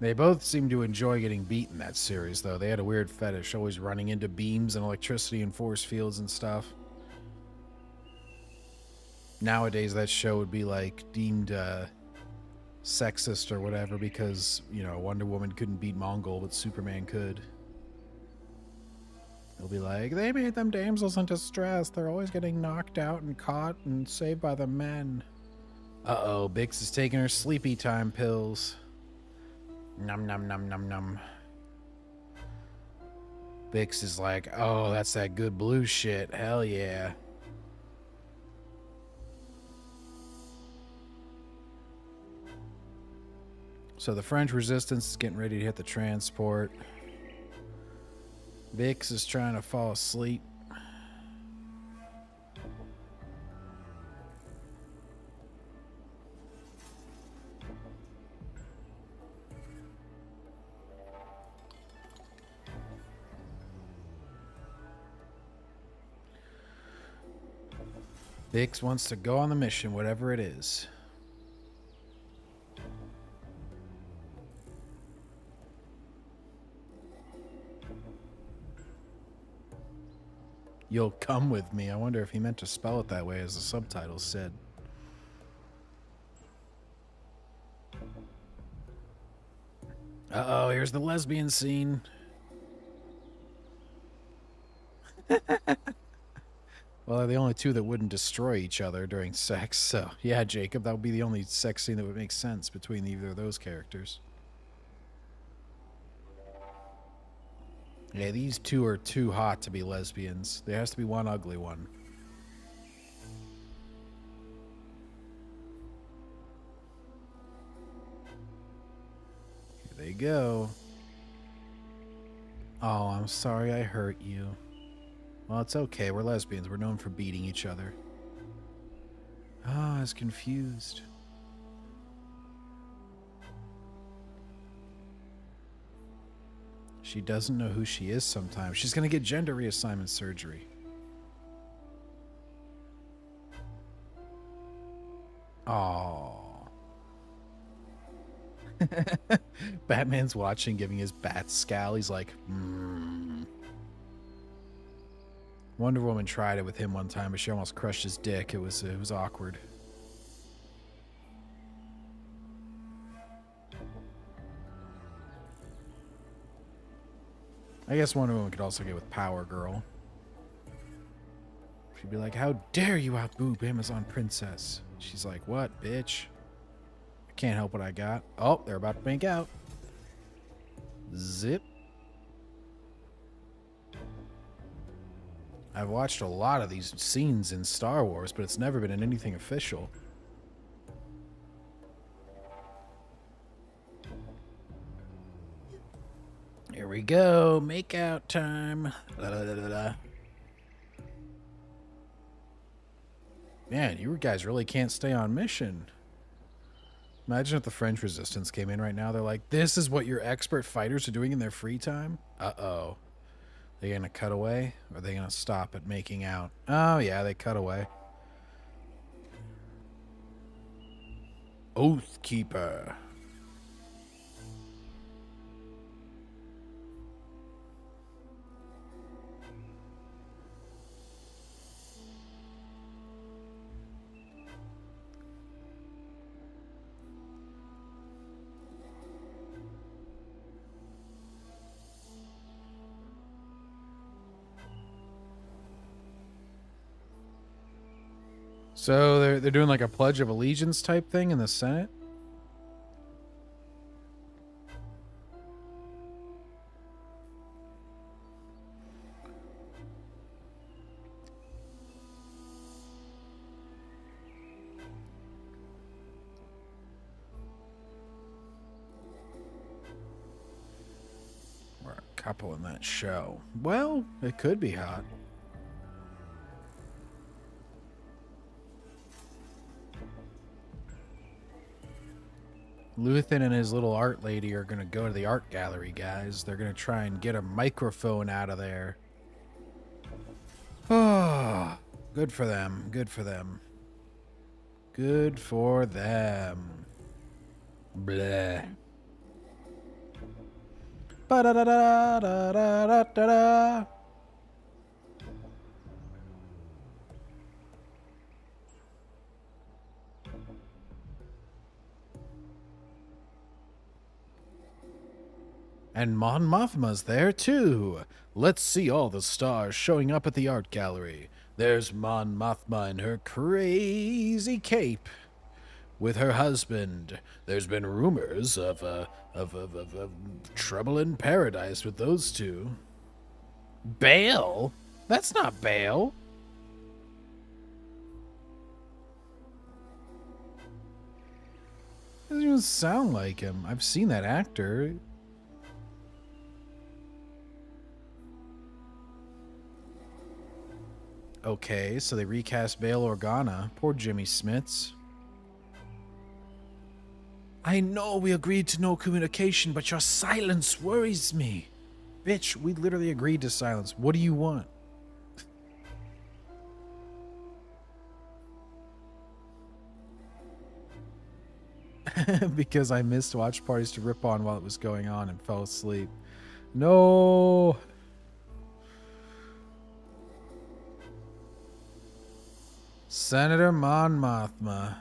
S1: They both seem to enjoy getting beat in that series, though. They had a weird fetish, always running into beams and electricity and force fields and stuff. Nowadays, that show would be, like, deemed sexist or whatever because, you know, Wonder Woman couldn't beat Mongol, but Superman could. They'll be like, they made them damsels in distress. They're always getting knocked out and caught and saved by the men. Uh-oh, Bix is taking her sleepy time pills. Num num num num num. Bix is like, oh, that's that good blue shit. Hell yeah. So the French resistance is getting ready to hit the transport. Bix is trying to fall asleep. Bix wants to go on the mission, whatever it is. You'll come with me. I wonder if he meant to spell it that way as the subtitles said. Uh-oh, here's the lesbian scene. Well, they're the only two that wouldn't destroy each other during sex. So, yeah, Jacob, that would be the only sex scene that would make sense between either of those characters. Yeah, these two are too hot to be lesbians. There has to be one ugly one. Here they go. Oh, I'm sorry I hurt you. Well, it's okay. We're lesbians. We're known for beating each other. Ah, I was confused. She doesn't know who she is sometimes. She's going to get gender reassignment surgery. Oh. Batman's watching, giving his bat scowl. He's like, Wonder Woman tried it with him one time, but she almost crushed his dick. It was awkward. I guess Wonder Woman could also get with Power Girl. She'd be like, how dare you outboob Amazon Princess? She's like, what, bitch? I can't help what I got. Oh, they're about to make out. Zip. I've watched a lot of these scenes in Star Wars, but it's never been in anything official. Here we go. Make out time. La, la, la, la, la. Man, you guys really can't stay on mission. Imagine if the French resistance came in right now. They're like, this is what your expert fighters are doing in their free time? Uh-oh. They gonna cut away? Or are they gonna stop at making out? Oh, yeah, they cut away. Oathkeeper. So they're doing like a Pledge of Allegiance type thing in the Senate? We're a couple in that show. Well, it could be hot. Luthen and his little art lady are going to go to the art gallery, guys. They're going to try and get a microphone out of there. Oh, good for them. Good for them. Good for them. Bleh. Ba-da-da-da-da-da-da-da. And Mon Mothma's there, too. Let's see all the stars showing up at the art gallery. There's Mon Mothma in her crazy cape with her husband. There's been rumors of trouble in paradise with those two. Bail? That's not Bail. Doesn't even sound like him. I've seen that actor. Okay, so they recast Bail Organa. Poor Jimmy Smits. I know we agreed to no communication, but your silence worries me. Bitch, we literally agreed to silence. What do you want? Because I missed watch parties to rip on while it was going on and fell asleep. No. Senator Mon Mothma.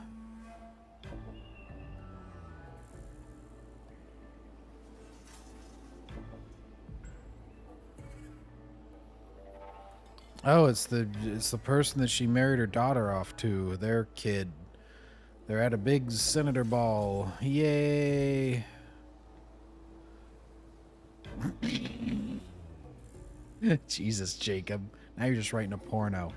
S1: Oh, it's the person that she married her daughter off to. Their kid. They're at a big senator ball. Yay! Jesus, Jacob. Now you're just writing a porno.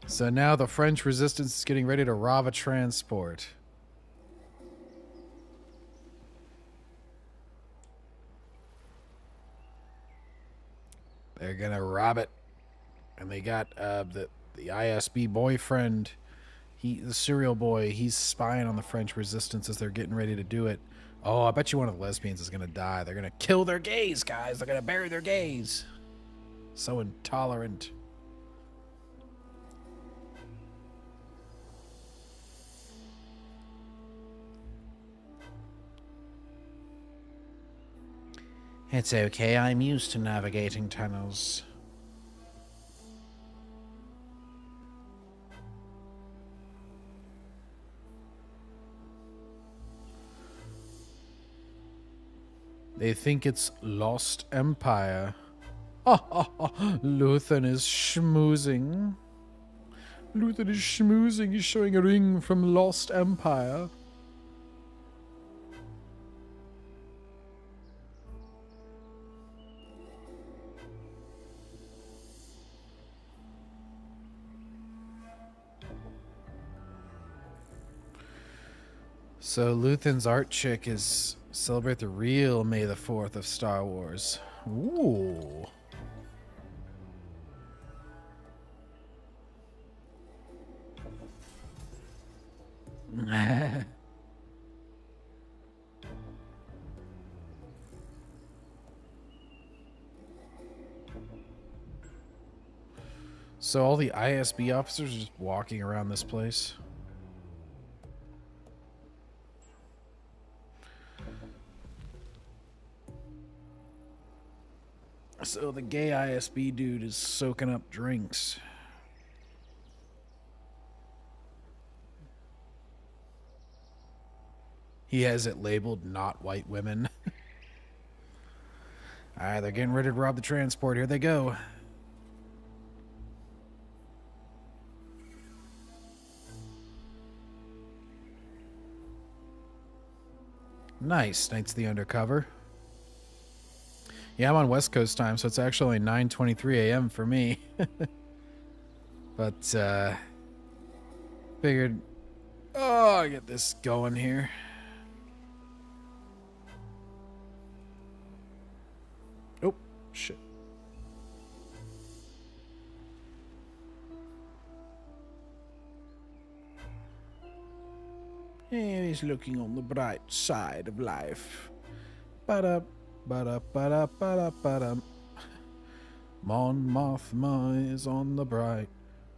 S1: So now the French resistance is getting ready to rob a transport. They're gonna rob it. And they got the ISB boyfriend, the serial boy, he's spying on the French resistance as they're getting ready to do it. Oh, I bet you one of the lesbians is gonna die. They're gonna kill their gays, guys. They're gonna bury their gays. So intolerant. It's okay, I'm used to navigating tunnels. They think it's Lost Empire. Luthen is schmoozing. Luthen is schmoozing. He's showing a ring from Lost Empire. So Luthen's art chick is celebrate the real May the 4th of Star Wars. Ooh. So all the ISB officers are just walking around this place. So the gay ISB dude is soaking up drinks. He has it labeled not white women. Alright, they're getting ready to rob the transport. Here they go. Nice. Night's the undercover. Yeah, I'm on West Coast time, so it's actually 9:23 a.m. for me. But, figured, I get this going here. Oh, shit. He's looking on the bright side of life. Ba-da, ba-da, ba-da, ba-da, ba-da. Mon Mothma is on the bright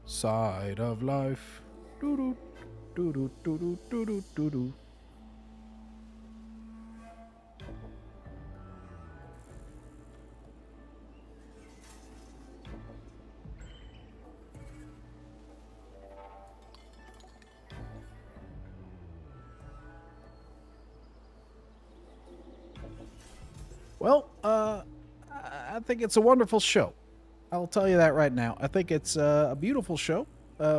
S1: side of life. Doo-doo, doo-doo, doo-doo, doo-doo, doo-doo. Well, I think it's a wonderful show. I'll tell you that right now. I think it's a beautiful show,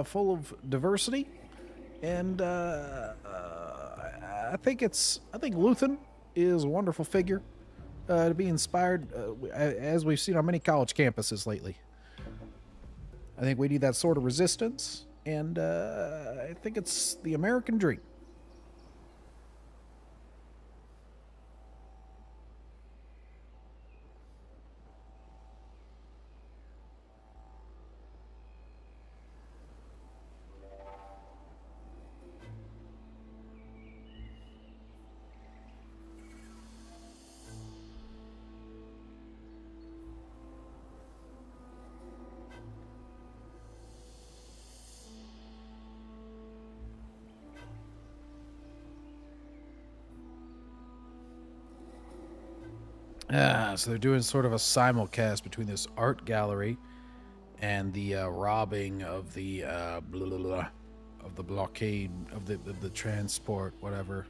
S1: full of diversity, and I think Luthen is a wonderful figure to be inspired, as we've seen on many college campuses lately. I think we need that sort of resistance, and I think it's the American dream. So they're doing sort of a simulcast between this art gallery and the robbing of the blah, blah, blah. blockade of the transport, whatever.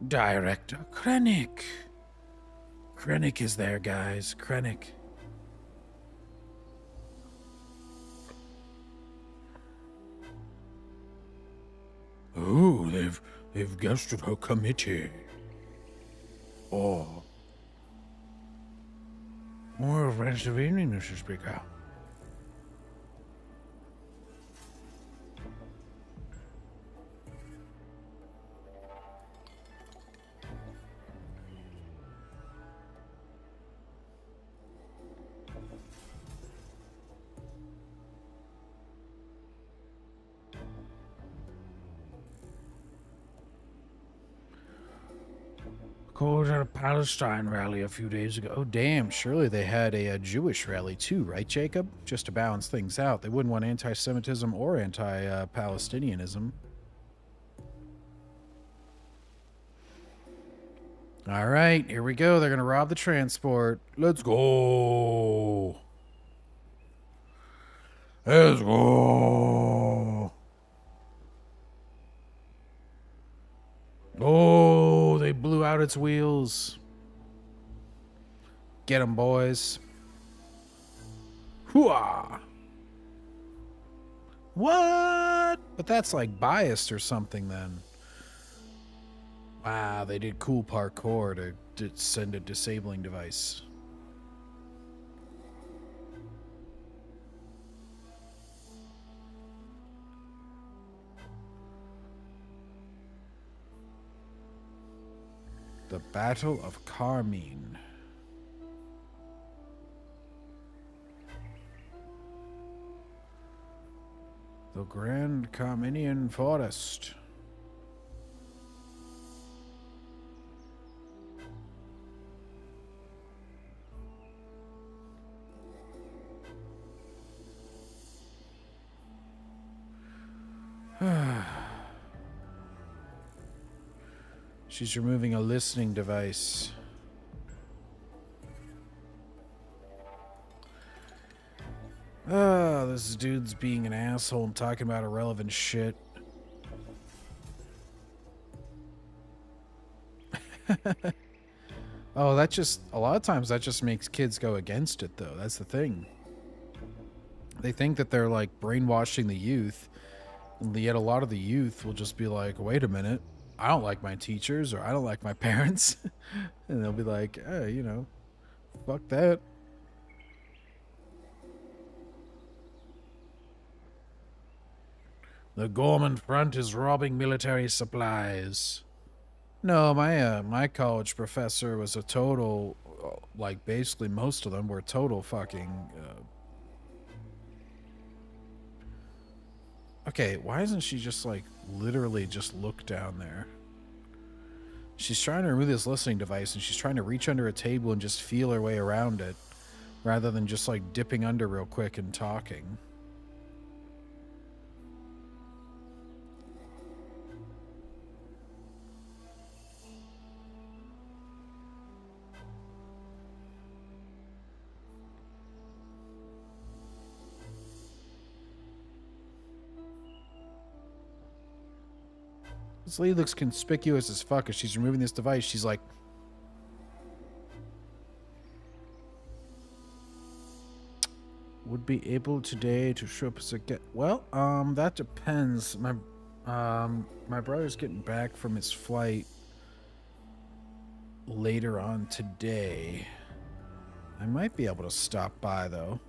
S2: Director Krennic. Krennic is there, guys. Krennic. Oh, they've guested her committee. Oh. More rest of evening, Mr. Speaker. Called at a Palestine rally a few days ago.
S1: Oh, damn. Surely they had a Jewish rally too, right, Jacob? Just to balance things out. They wouldn't want anti-Semitism or anti-Palestinianism. All right, here we go. They're going to rob the transport. Let's go. Let's go. Oh, they blew out its wheels. Get 'em, boys. Hooah! What? But that's like biased or something then. Wow, they did cool parkour to send a disabling device. The Battle of Carmine. The Grand Carminian Forest. She's removing a listening device. Oh, this dude's being an asshole and talking about irrelevant shit. Oh, that just... A lot of times that just makes kids go against it, though. That's the thing. They think that they're, like, brainwashing the youth. And yet a lot of the youth will just be like, wait a minute. I don't like my teachers, or I don't like my parents. And they'll be like, hey, you know, fuck that. The Gorman Front is robbing military supplies. No, my college professor was a total, like, basically most of them were total fucking... Okay, why isn't she just, like, literally just look down there? She's trying to remove this listening device, and she's trying to reach under a table and just feel her way around it, rather than just, like, dipping under real quick and talking. This lady looks conspicuous as fuck as she's removing this device. She's like... Would be able today to show up as a get... Well, that depends. My brother's getting back from his flight later on today. I might be able to stop by, though.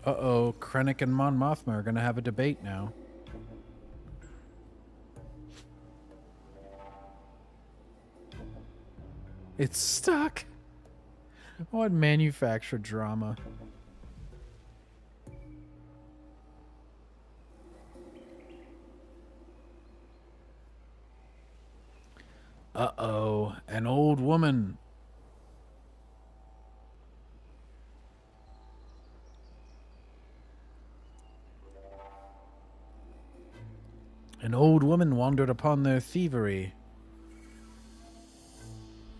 S1: Uh-oh, Krennic and Mon Mothma are going to have a debate now. It's stuck. What manufactured drama. Uh-oh, an old woman. An old woman wandered upon their thievery.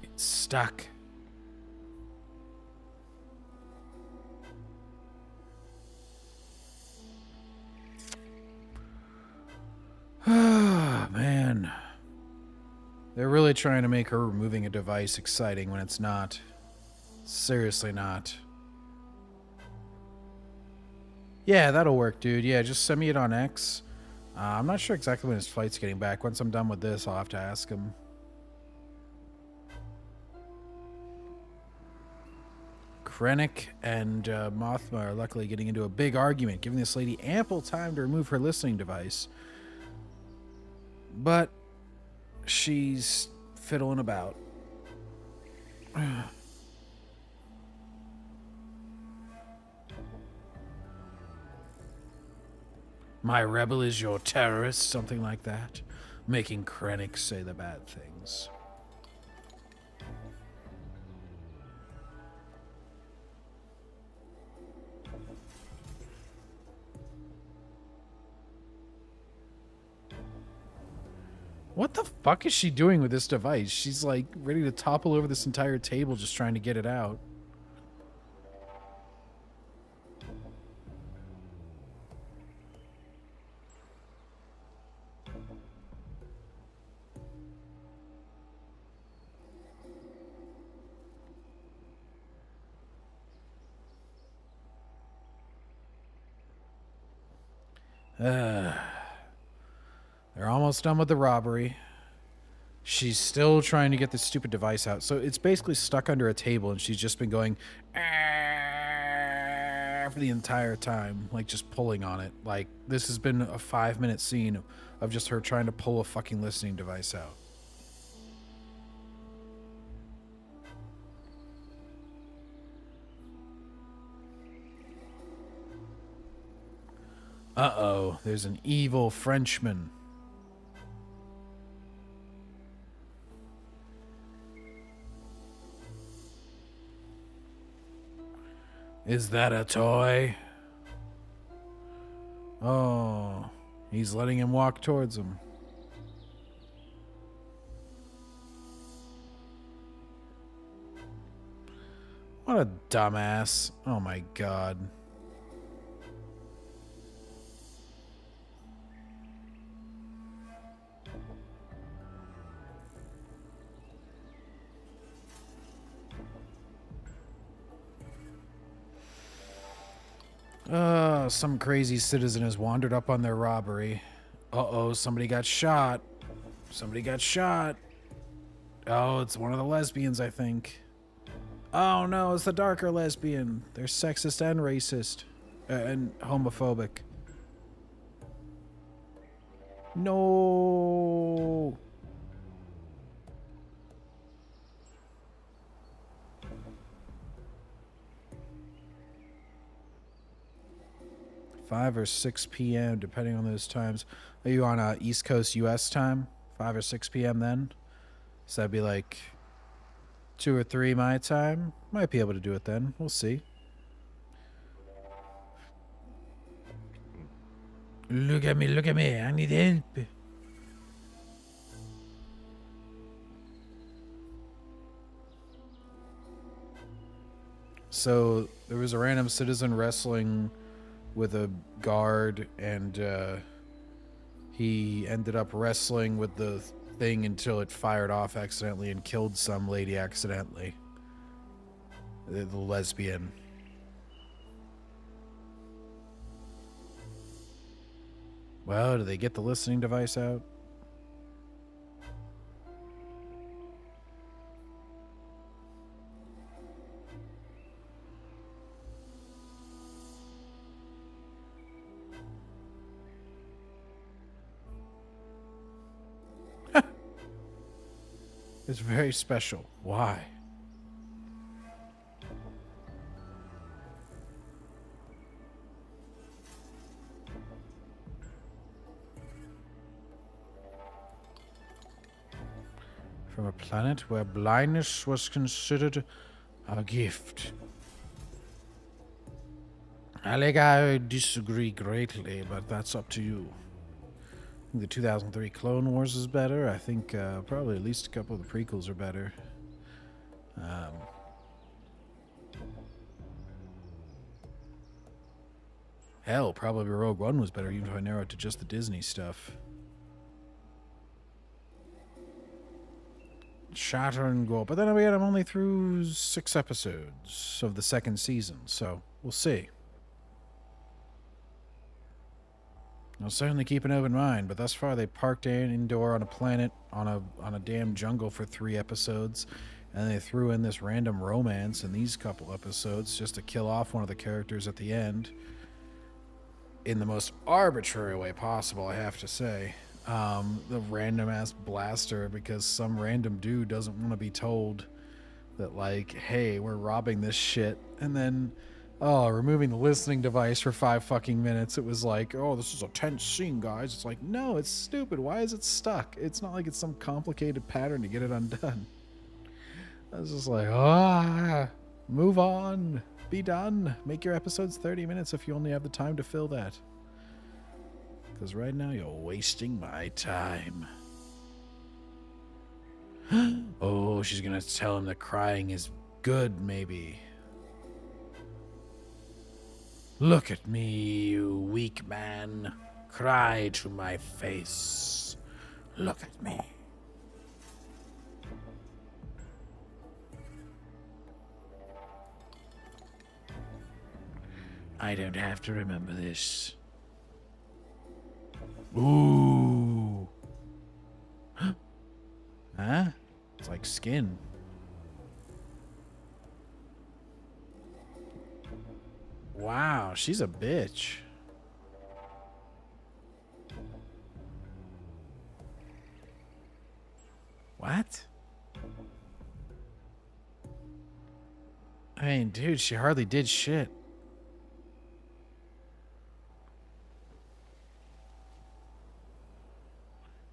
S1: It's stuck. Ah, man. They're really trying to make her removing a device exciting when it's not. Seriously not. Yeah, that'll work, dude. Yeah, just send me it on X. I'm not sure exactly when his flight's getting back. Once I'm done with this, I'll have to ask him. Krennic and Mothma are luckily getting into a big argument, giving this lady ample time to remove her listening device. But she's fiddling about. My rebel is your terrorist, something like that, making Krennic say the bad things. What the fuck is she doing with this device? She's like ready to topple over this entire table just trying to get it out. They're almost done with the robbery. She's still trying to get this stupid device out. So it's basically stuck under a table, and she's just been going for the entire time, like just pulling on it. Like, this has been a 5-minute scene of just her trying to pull a fucking listening device out. Uh-oh, there's an evil Frenchman. Is that a toy? Oh, he's letting him walk towards him. What a dumbass. Oh my god. Some crazy citizen has wandered up on their robbery. Uh-oh, somebody got shot. Somebody got shot. Oh, it's one of the lesbians, I think. Oh no, it's the darker lesbian. They're sexist and racist. And homophobic. No. $5 or 6 p.m. depending on those times. Are you on East Coast U.S. time? 5 or 6 p.m. then? So that'd be like 2 or 3 my time. Might be able to do it then. We'll see. Look at me, I need help. So there was a random citizen wrestling with a guard, and he ended up wrestling with the thing until it fired off accidentally and killed some lady accidentally. The lesbian. Well, did they get the listening device out? It's very special. Why? From a planet where blindness was considered a gift. I disagree greatly, but that's up to you. I think the 2003 Clone Wars is better. I think probably at least a couple of the prequels are better. Hell, probably Rogue One was better, even if I narrow it to just the Disney stuff. Shatter and go. But then again, I'm only through 6 episodes of the second season, so we'll see. I'll certainly keep an open mind, but thus far they parked Anbore on a planet on a damn jungle for 3 episodes, and they threw in this random romance in these couple episodes just to kill off one of the characters at the end. In the most arbitrary way possible, I have to say. The random ass blaster, because some random dude doesn't want to be told that, like, hey, we're robbing this shit, and then removing the listening device for 5 fucking minutes. It was like, oh, this is a tense scene, guys. It's like, no, it's stupid. Why is it stuck? It's not like it's some complicated pattern to get it undone. I was just like, move on. Be done. Make your episodes 30 minutes if you only have the time to fill that. Because right now you're wasting my time. Oh, she's going to tell him that crying is good, maybe. Look at me, you weak man. Cry to my face. Look at me. I don't have to remember this. Ooh. Huh? It's like skin. Wow, she's a bitch. What? I mean, dude, she hardly did shit.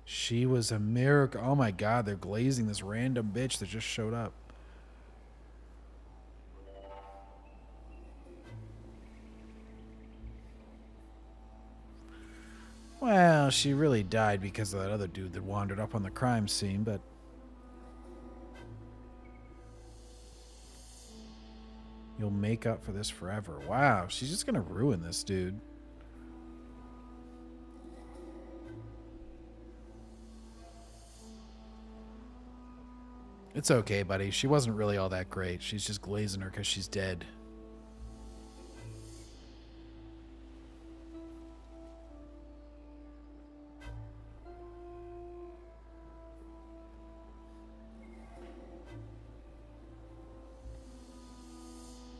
S1: She was a miracle. Oh my god, they're glazing this random bitch that just showed up. Well, she really died because of that other dude that wandered up on the crime scene, but... You'll make up for this forever. Wow, she's just gonna ruin this dude. It's okay, buddy. She wasn't really all that great. She's just glazing her because she's dead.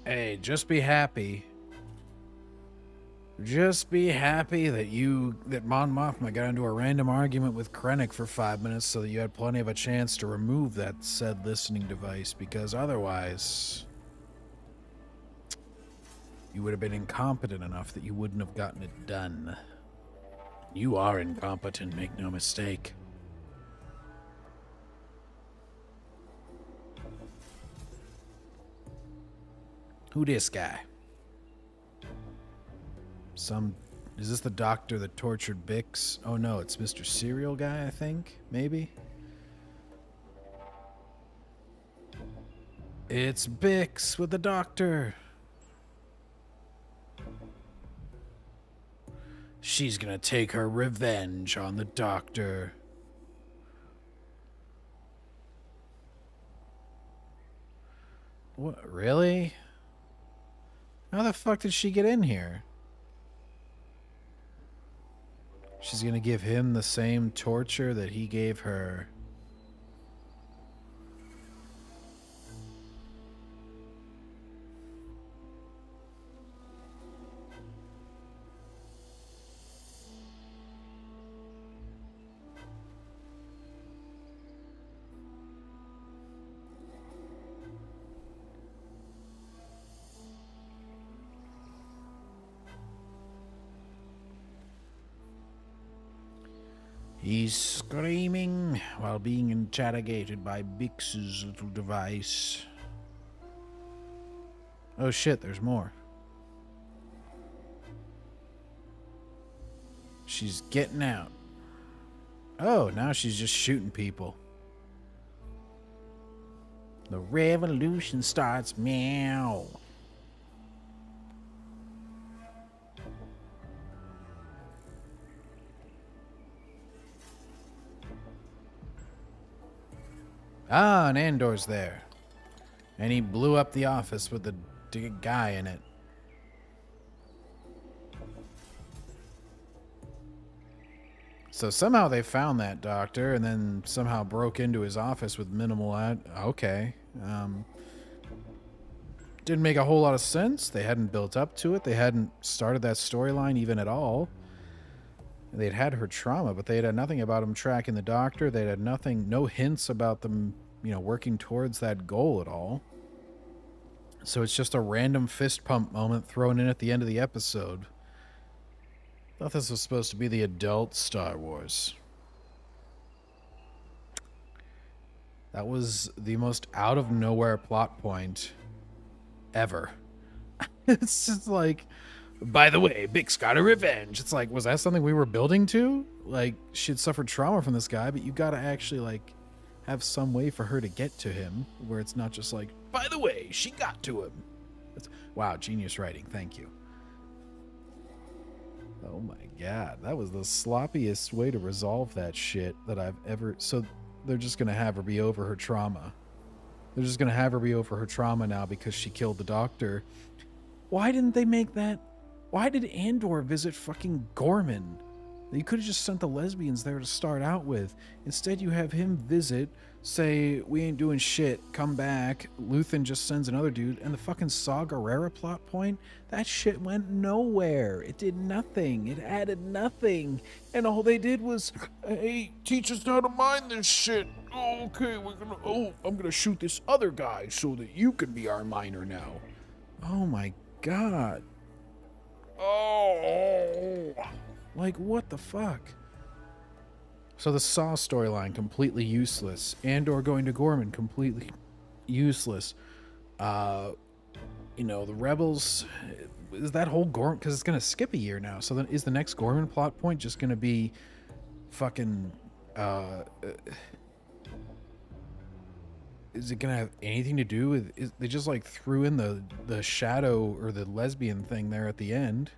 S1: Hey, just be happy. Just be happy that Mon Mothma got into a random argument with Krennic for 5 minutes so that you had plenty of a chance to remove that said listening device, because otherwise you would have been incompetent enough that you wouldn't have gotten it done. You are incompetent, make no mistake. Who this guy? Is this the doctor that tortured Bix? Oh no, it's Mr. Serial Guy, I think? Maybe? It's Bix with the doctor. She's gonna take her revenge on the doctor. What, really? How the fuck did she get in here? She's gonna give him the same torture that he gave her. He's screaming while being interrogated by Bix's little device. Oh shit, there's more. She's getting out. Oh, now she's just shooting people. The revolution starts. Meow. Ah, and Andor's there. And he blew up the office with the guy in it. So somehow they found that doctor and then somehow broke into his office with minimal okay. Didn't make a whole lot of sense. They hadn't built up to it. They hadn't started that storyline even at all. They'd had her trauma, but they had nothing about him tracking the doctor. They'd had nothing, no hints about them, working towards that goal at all. So it's just a random fist pump moment thrown in at the end of the episode. Thought this was supposed to be the adult Star Wars. That was the most out of nowhere plot point ever. It's just like, by the way, Bix got a revenge. It's like, was that something we were building to? Like, she'd suffered trauma from this guy, but you gotta actually, like, have some way for her to get to him, where it's not just like, by the way, she got to him. Wow, genius writing. Thank you. Oh my god, that was the sloppiest way to resolve that shit that I've ever... So they're just gonna have her be over her trauma. They're just gonna have her be over her trauma now because she killed the doctor. Why didn't they make that... Why did Andor visit fucking Gorman? You could have just sent the lesbians there to start out with. Instead, you have him visit, say, we ain't doing shit, come back. Luthen just sends another dude, and the fucking Saw Gerrera plot point, that shit went nowhere. It did nothing. It added nothing. And all they did was, hey, teach us how to mine this shit. Oh, okay, I'm gonna shoot this other guy so that you can be our miner now. Oh my god. Oh. Like, what the fuck? So the Saw storyline, completely useless. Andor going to Gorman, completely useless. The Rebels... Is that whole Gorman... Because it's going to skip a year now. So then is the next Gorman plot point just going to be fucking... is it going to have anything to do with... They just, like, threw in the shadow or the lesbian thing there at the end.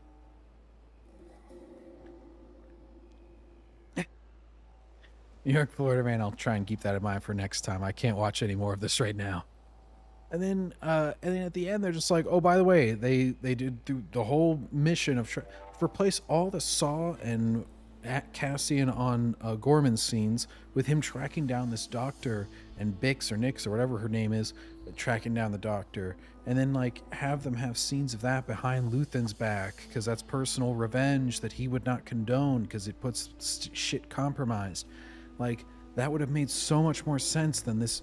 S1: New York, Florida, man, I'll try and keep that in mind for next time. I can't watch any more of this right now. And then at the end, they're just like, oh, by the way, they did the whole mission of replace all the Saw and Cassian on Gorman scenes with him tracking down this doctor and Bix or Nix or whatever her name is, tracking down the doctor. And then, like, have them have scenes of that behind Luthen's back because that's personal revenge that he would not condone because it puts shit compromised. Like, that would have made so much more sense than this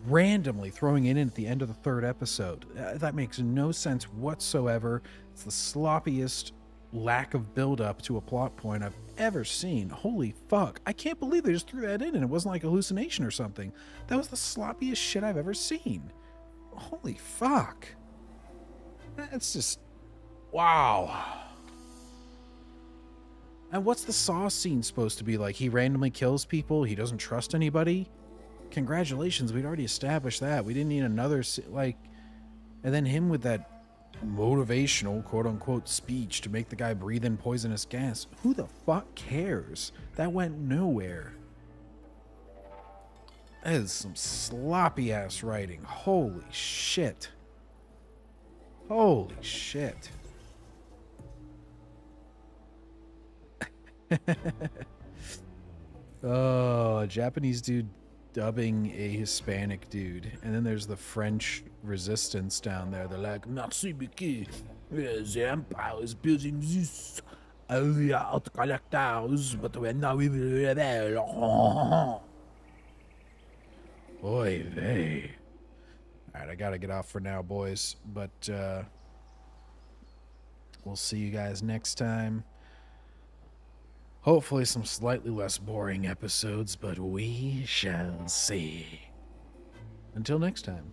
S1: randomly throwing it in at the end of the third episode. That makes no sense whatsoever. It's the sloppiest lack of build-up to a plot point I've ever seen. Holy fuck. I can't believe they just threw that in and it wasn't like a hallucination or something. That was the sloppiest shit I've ever seen. Holy fuck. It's just... Wow. And what's the Saw scene supposed to be like? He randomly kills people? He doesn't trust anybody? Congratulations, we'd already established that. We didn't need another, like... And then him with that motivational, quote-unquote, speech to make the guy breathe in poisonous gas. Who the fuck cares? That went nowhere. That is some sloppy-ass writing. Holy shit. Holy shit. Oh, a Japanese dude dubbing a Hispanic dude. And then there's the French resistance down there. They're like, merci beaucoup. The Empire is building this. We are out collectors, but we're now we will rebel. Oy vey. Alright, I gotta get off for now, boys. But we'll see you guys next time. Hopefully some slightly less boring episodes, but we shall see. Until next time,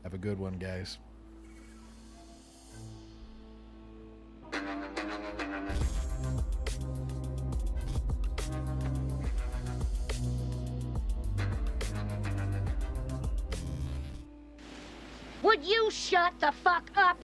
S1: have a good one, guys.
S4: Would you shut the fuck up?